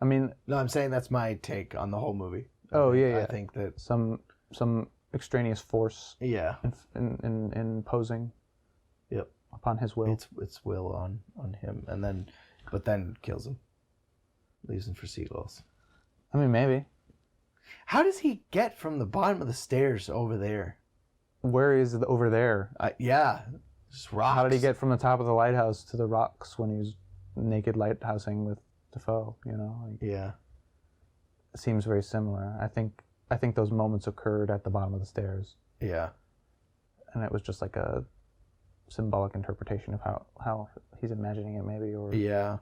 I mean, No, I'm saying that's my take on the whole movie. I think that some extraneous force yeah, in posing yep, upon his will. It's will on him, and then kills him, leaves him for seagulls. I mean, maybe. How does he get from the bottom of the stairs over there? Where is it over there? Yeah, just rocks. How did he get from the top of the lighthouse to the rocks when he was naked lighthousing with Dafoe? Yeah. It seems very similar. I think those moments occurred at the bottom of the stairs, Yeah. and it was just like a symbolic interpretation of how he's imagining it, maybe, or Yeah.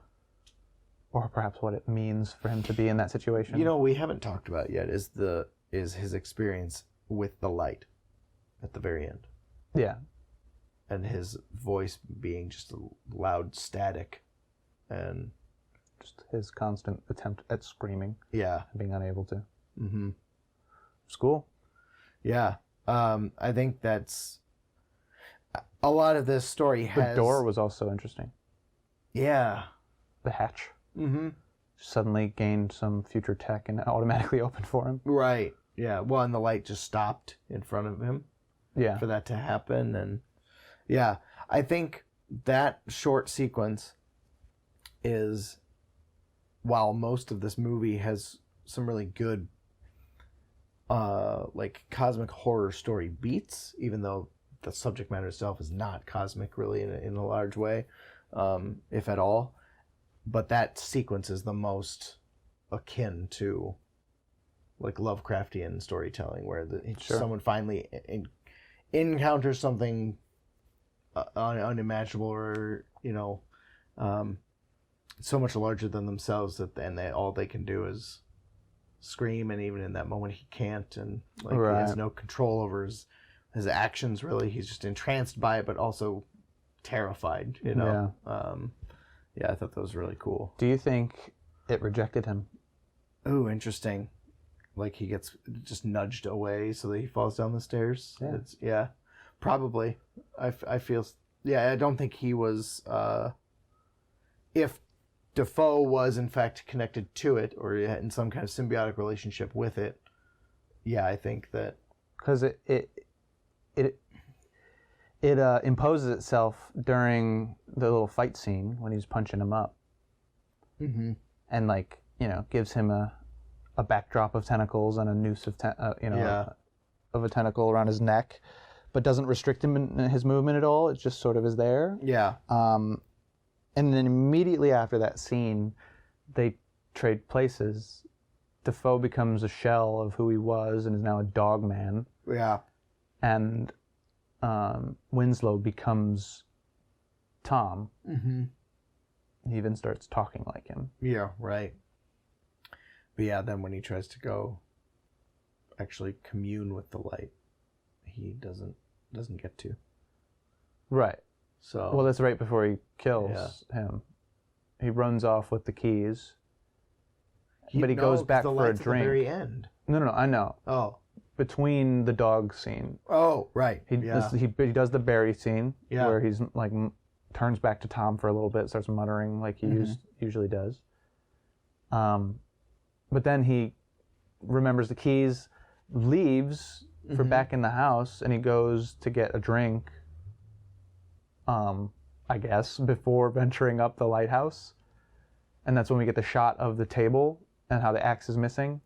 or perhaps what it means for him to be in that situation. We haven't talked about yet is his experience with the light at the very end. Yeah. And his voice being just a loud static, and Just his constant attempt at screaming yeah, and being unable to. mm-hmm. It's cool. Yeah. I think that's a lot of this story has. The door was also interesting. Yeah. The hatch Mm-hmm. suddenly gained some future tech and automatically opened for him. Right. Yeah. Well, and the light just stopped in front of him Yeah. for that to happen, and yeah, I think that short sequence is, while most of this movie has some really good like cosmic horror story beats, even though the subject matter itself is not cosmic really in a large way, if at all, but that sequence is the most akin to like Lovecraftian storytelling, where someone finally encounters something unimaginable, or so much larger than themselves that all they can do is scream, and even in that moment he can't, and like he has no control over his actions really. He's just entranced by it, but also terrified. Yeah. Yeah, I thought that was really cool. Do you think it rejected him? Ooh, interesting. Like he gets just nudged away so that he falls down the stairs. Yeah. Probably. I feel. Yeah, I don't think he was. If Dafoe was in fact connected to it, or in some kind of symbiotic relationship with it, yeah, I think that because it imposes itself during the little fight scene when he's punching him up, and like gives him a backdrop of tentacles and a noose of of a tentacle around his neck, but doesn't restrict him in his movement at all. It just sort of is there. Yeah. And then immediately after that scene, they trade places. Dafoe becomes a shell of who he was and is now a dog man. Yeah. And Winslow becomes Tom. Mm-hmm. He even starts talking like him. Yeah, right. But yeah, then when he tries to go actually commune with the light, he doesn't get to. Right. So Well, that's right before he kills him. He runs off with the keys. But he goes back the for a light's drink. At the very end. No, I know. Oh. Between the dog scene. Oh, right. He does the berry scene where he's like turns back to Tom for a little bit, starts muttering like he usually does. But then he remembers the keys, leaves for back in the house, and he goes to get a drink, I guess, before venturing up the lighthouse. And that's when we get the shot of the table and how the axe is missing.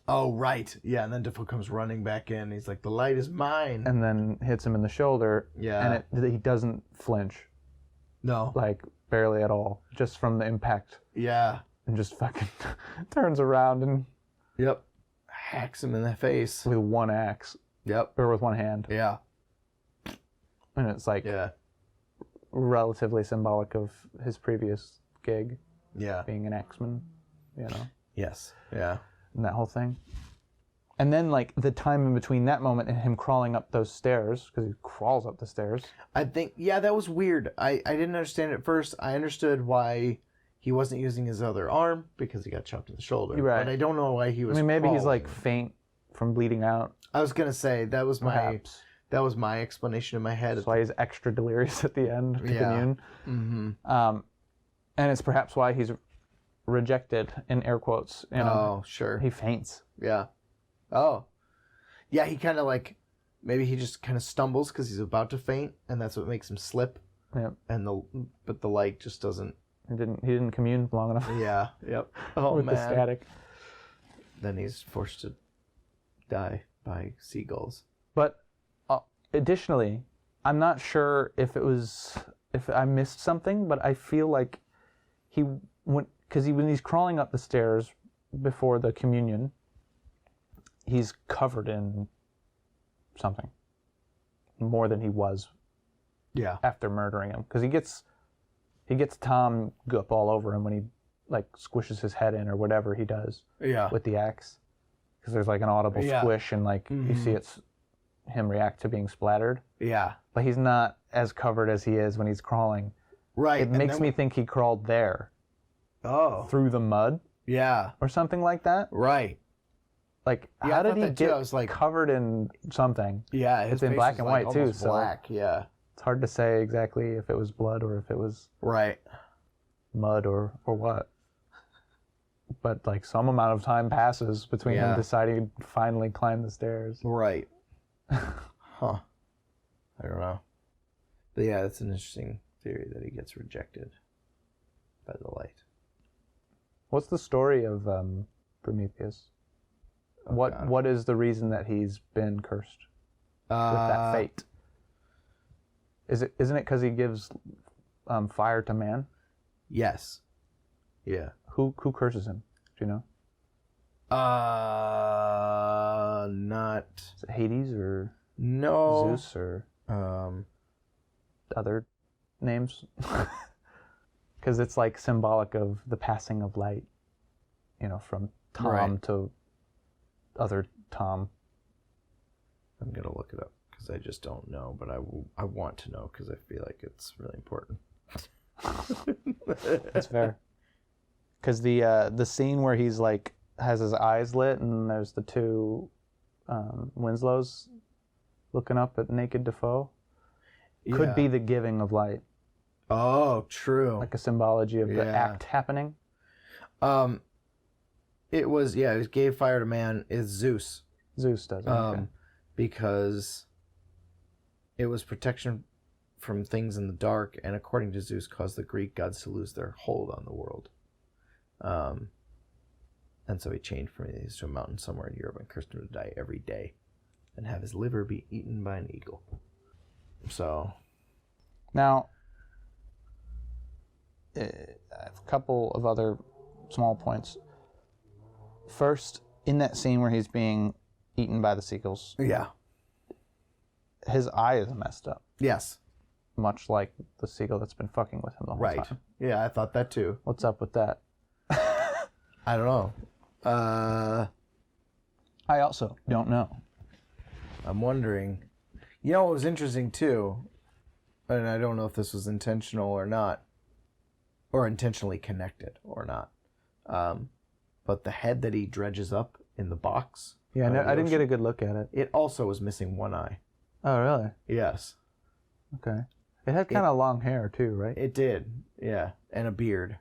Oh, right. Yeah, and then Dafoe comes running back in. He's like, the light is mine. And then hits him in the shoulder. Yeah. And he doesn't flinch. No. Like, barely at all. Just from the impact. Yeah. And just fucking turns around and... Yep. Hacks him in the face. With one axe. Yep. Or with one hand. Yeah. And it's like... Yeah. Relatively symbolic of his previous gig. Yeah. Being an axeman. You know? Yes. Yeah. And that whole thing. And then, like, the time in between that moment and him crawling up those stairs, because he crawls up the stairs. I think, yeah, that was weird. I didn't understand it at first. I understood why he wasn't using his other arm, because he got chopped in the shoulder. Right. But I don't know why he was maybe he's, crawling. like, faint from bleeding out. I was going to say, that was Perhaps. my explanation in my head. That's why he's extra delirious at the end to commune. Mm-hmm. And it's perhaps why he's rejected, in air quotes. You know? Oh, sure. He faints. Yeah. Oh. Yeah, he kind of like, maybe he just kind of stumbles because he's about to faint, and that's what makes him slip. Yep. But the light just doesn't. He didn't commune long enough. Yeah. Yep. Oh, with man. the static. Then he's forced to die by seagulls. But additionally, I'm not sure if I missed something, but I feel like when he's crawling up the stairs before the communion, he's covered in something more than he was. Yeah. After murdering him, because he gets Tom goop all over him when he like squishes his head in or whatever he does. Yeah. With the axe, because there's like an audible squish and like you see him react to being splattered. Yeah. But he's not as covered as he is when he's crawling. Right. It makes me think he crawled there. Oh. Through the mud. Yeah. Or something like that. Right. Like, yeah, how did he get like, covered in something? Yeah, it's in black and white too. So black. Yeah. It's hard to say exactly if it was blood or if it was right mud or what. But like some amount of time passes between him deciding to finally climb the stairs. Right. Huh. I don't know. But yeah, that's an interesting theory that he gets rejected by the light. What's the story of Prometheus? What is the reason that he's been cursed with that fate? Isn't it because he gives fire to man? Yes. Yeah. Who curses him? Do you know? Not. Is it Hades or no Zeus or other names? Because it's like symbolic of the passing of light, you know, from Tom to other Tom. I'm gonna look it up because I just don't know, but I want to know because I feel like it's really important. That's fair. Because the scene where he's like has his eyes lit and there's the two Winslows looking up at naked Dafoe could be the giving of light. Oh, true. Like a symbology of the act happening. It was gave fire to man is Zeus. Zeus does it. Because it was protection from things in the dark, and according to Zeus, caused the Greek gods to lose their hold on the world. And so he changed Prometheus to a mountain somewhere in Europe and cursed him to die every day. and have his liver be eaten by an eagle. So, Now, I have a couple of other small points. First, in that scene where he's being eaten by the seagulls, yeah. his eye is messed up, Yes. much like the seagull that's been fucking with him the whole Right. time. Yeah, I thought that too. What's up with that? I don't know. I also don't know. I'm wondering. You know what was interesting too, and I don't know if this was intentional or not, or intentionally connected or not, but the head that he dredges up in the box. Yeah, no, I didn't get a good look at it. It also was missing one eye. Oh, really? Yes. Okay. It had kind of long hair too, right? It did. Yeah, and a beard.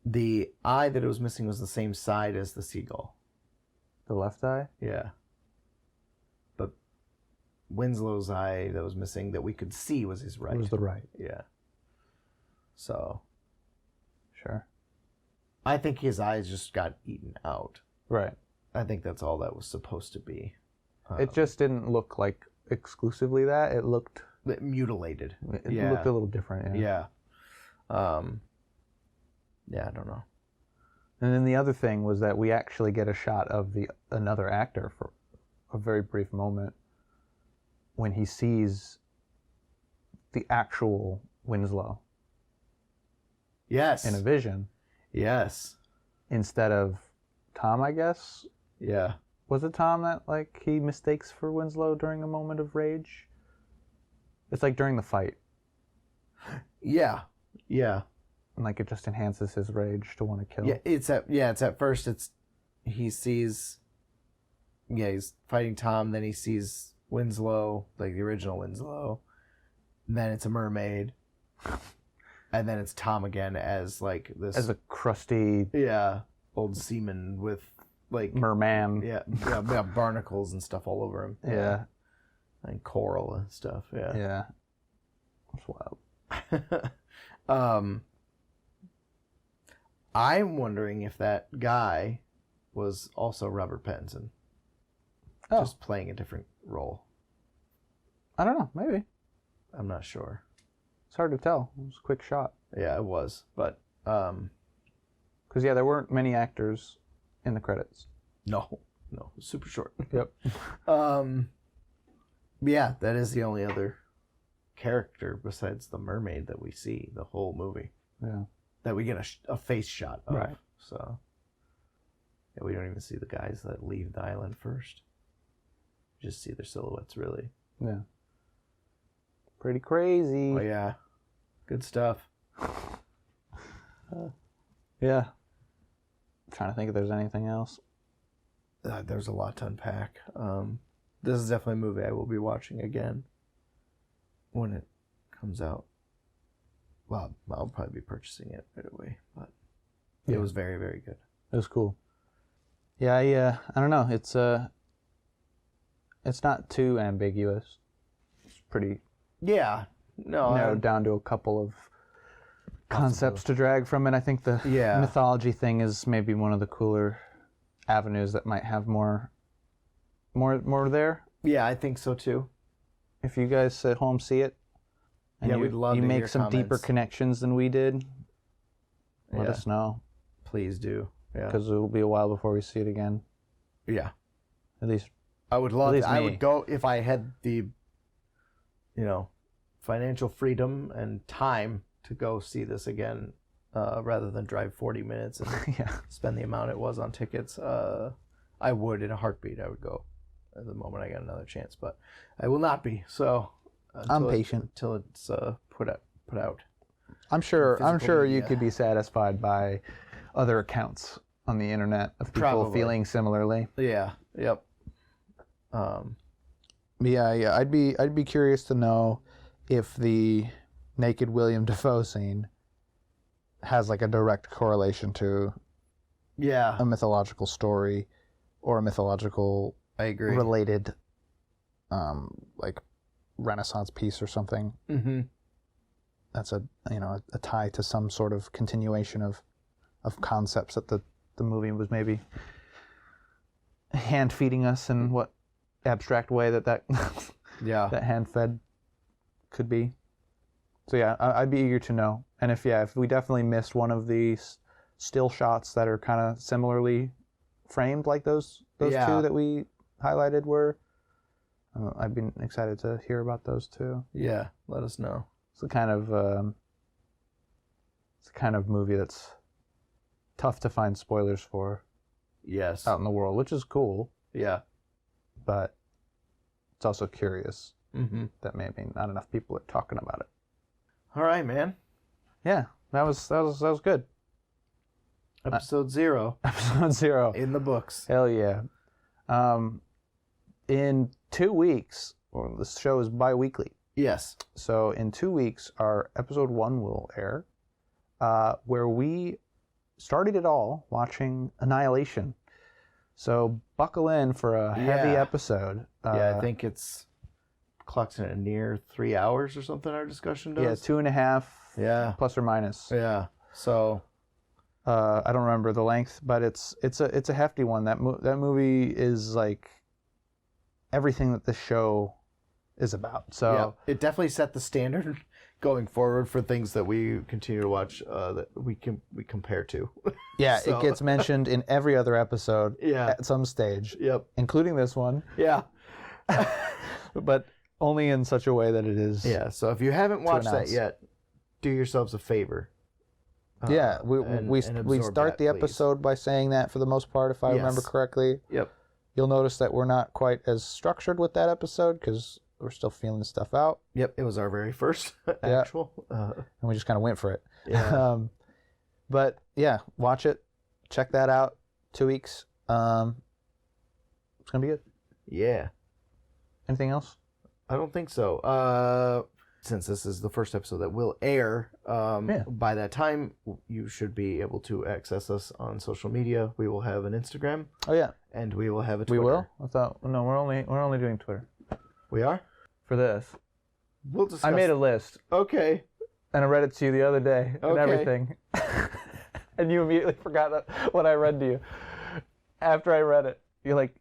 The eye that it was missing was the same side as the seagull. The left eye? Yeah. But Winslow's eye that was missing that we could see was his right. It was the right. Yeah. So Sure. I think his eyes just got eaten out. Right. I think that's all that was supposed to be. It just didn't look like exclusively that. It looked Mutilated. it Yeah. looked a little different, yeah. Yeah. Yeah, I don't know. And then the other thing was that we actually get a shot of another actor for a very brief moment when he sees the actual Winslow Yes. in a vision Yes. instead of Tom, I guess. Yeah. Was it Tom that like he mistakes for Winslow during a moment of rage? It's like during the fight, Yeah. Yeah. and like it just enhances his rage to want to kill. Yeah, it's at first he sees he's fighting Tom, then he sees Winslow, like the original Winslow. Then it's a mermaid. And then it's Tom again as like this As a crusty old seaman with like merman. yeah, barnacles and stuff all over him. Yeah. And coral and stuff. Yeah. Yeah. That's wild. I'm wondering if that guy was also Robert Pattinson. Oh. Just playing a different role. I don't know. Maybe. I'm not sure. It's hard to tell. It was a quick shot. Yeah, it was. But, Because, yeah, there weren't many actors in the credits. no, super short. Yep. Yeah, that is the only other character besides the mermaid that we see the whole movie. Yeah. That we get a face shot of. Right. So, yeah, we don't even see the guys that leave the island first. We just see their silhouettes, really. Yeah. Pretty crazy. Oh, yeah. Good stuff. Yeah. I'm trying to think if there's anything else. There's a lot to unpack. This is definitely a movie I will be watching again when it comes out. Well, I'll probably be purchasing it right away, but it was very, very good. It was cool. Yeah, I don't know. It's not too ambiguous. It's pretty Yeah. No. narrowed down to a couple of concepts to drag from it. I think the mythology thing is maybe one of the cooler avenues that might have more there. Yeah, I think so too. If you guys at home see it, and we'd love you to make hear some deeper comments. connections than we did, let Yeah. us know, Please do. Yeah. because it will be a while before we see it again. Yeah. At least I would love. least I me. would go if I had the, financial freedom and time to go see this again, rather than drive 40 minutes and yeah. spend the amount it was on tickets. I would in a heartbeat. I would go at the moment I got another chance, but I will not be. So I'm patient until it's put out. I'm sure Physical you media. could be satisfied by other accounts on the internet of people Probably. feeling similarly. Yeah. Yep. Yeah. I'd be curious to know if the naked Willem Dafoe scene has like a direct correlation to Yeah. a mythological story or a mythological I agree. related like Renaissance piece or something. Mm-hmm. That's a tie to some sort of continuation of concepts that the movie was maybe hand feeding us in what abstract way that Yeah. that hand fed could be. So yeah, I'd be eager to know. And if we definitely missed one of the still shots that are kind of similarly framed like those two that we highlighted were, I've been excited to hear about those too. Yeah, let us know. It's the kind of movie that's tough to find spoilers for Yes. out in the world, which is cool, Yeah. but it's also curious Mm-hmm. that maybe not enough people are talking about it. All right, man. Yeah, that was good. Episode 0 Episode 0 in the books. Hell yeah. In 2 weeks, well, this show is bi-weekly. Yes. So in 2 weeks, our episode 1 will air, where we started it all watching Annihilation. So buckle in for a heavy episode. I think it's clocks in a near 3 hours or something. Our discussion does. Yeah, 2.5. Yeah. Plus or minus. Yeah. So. I don't remember the length, but it's a hefty one. That movie is like everything that this show is about. So yeah, it definitely set the standard going forward for things that we continue to watch that we compare to. yeah, So. it gets mentioned in every other episode Yeah. at some stage, Yep. including this one, Yeah. but only in such a way that it is. Yeah. So if you haven't watched that announce. yet, do yourselves a favor. Yeah, we absorb start that, the please. episode by saying that for the most part, if I remember Yes. correctly. Yep. You'll notice that we're not quite as structured with that episode because we're still feeling stuff out, Yep. It was our very first actual. and we just kind of went for it. Yeah. But yeah, watch it, check that out. 2 weeks. It's gonna be good. Yeah. Anything else? I don't think so. Since this is the first episode that will air, by that time you should be able to access us on social media. We will have an Instagram Oh yeah, and we will have a Twitter. we will. I thought no, we're only doing Twitter We are? for this. We'll discuss. I made a list Okay. and I read it to you the other day and Okay. everything, and you immediately forgot what I read to you. After I read it, you're like,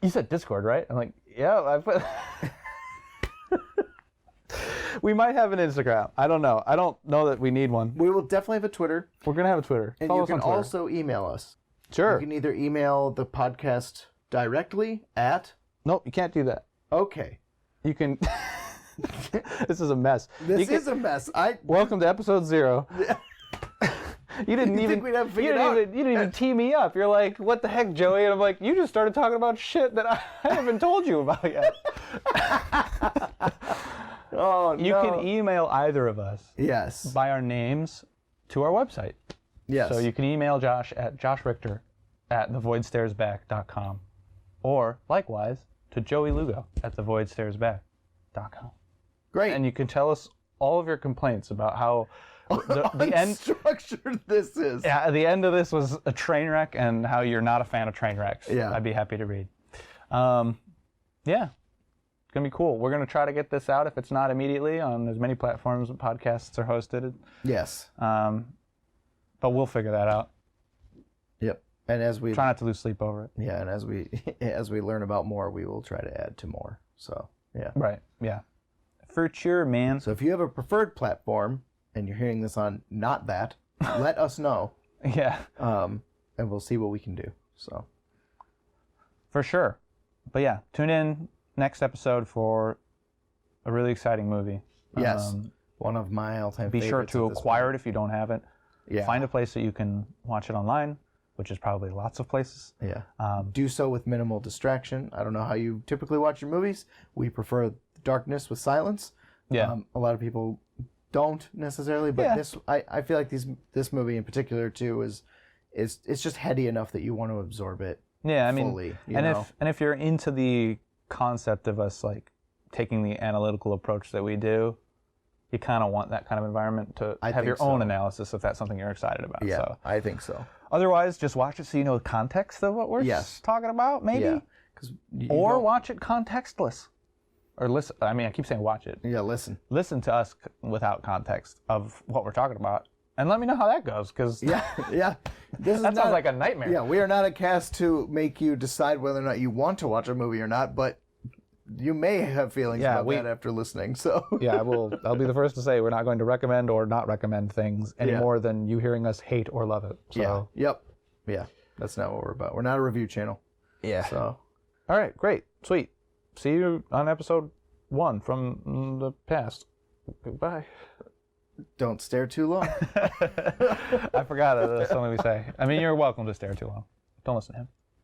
"You said Discord, right?" I'm like, "Yeah, I put." We might have an Instagram. I don't know. I don't know that we need one. We will definitely have a Twitter. We're gonna have a Twitter. And Follow you us on can Twitter. also email us. Sure. You can either email the podcast directly at... Nope, you can't do that. Okay. You can. This is a mess. This is a mess. Welcome to episode 0. You didn't You even. think we'd have You figured didn't out? even. You didn't even tee me up. You're like, "What the heck, Joey?" And I'm like, "You just started talking about shit that I haven't told you about yet." Oh, no. You can email either of us Yes. by our names to our website. Yes. So you can email Josh at joshrichter@thevoidstaresback.com, or likewise to Joey Lugo at thevoidstaresback.com. Great. And you can tell us all of your complaints about how the end. Unstructured this is. Yeah, the end of this was a train wreck, and how you're not a fan of train wrecks. Yeah. I'd be happy to read. Yeah, it's gonna be cool. We're gonna try to get this out if it's not immediately on as many platforms that podcasts are hosted. Yes. But we'll figure that out. Yep. And as we Try not to lose sleep over it. yeah, and as we learn about more, we will try to add to more. So yeah. Right. Yeah. For sure, man. So if you have a preferred platform and you're hearing this on not that, let us know. Yeah. And we'll see what we can do. So For sure. But yeah, tune in next episode for a really exciting movie. yes, one of my all-time Be favorites. sure to at this acquire point. it if you don't have it. Yeah. Find a place that you can watch it online, which is probably lots of places. Yeah. Do so with minimal distraction. I don't know how you typically watch your movies. We prefer darkness with silence. Yeah. A lot of people don't necessarily, but Yeah. I feel like this movie in particular too is it's just heady enough that you want to absorb it. Yeah, I mean, fully, if you're into the concept of us like taking the analytical approach that we do, you kind of want that kind of environment to I have think your own so. analysis if that's something you're excited about. Yeah, So. I think so. Otherwise, just watch it so you know the context of what we're Yes. talking about, maybe. Yeah. 'Cause Or watch it contextless. Or listen. I mean, I keep saying watch it. yeah, listen. Listen to us without context of what we're talking about, And let me know how that goes, because Yeah. This that sounds like a nightmare. Yeah, we are not a cast to make you decide whether or not you want to watch a movie or not, but you may have feelings about that after listening. So yeah, I'll be the first to say we're not going to recommend or not recommend things any more than you hearing us hate or love it. So. Yeah. That's not what we're about. We're not a review channel. Yeah. So, all right, great, sweet. See you on episode 1 from the past. Goodbye. don't stare too long. I forgot that's something we say. I mean, you're welcome to stare too long. Don't listen to him.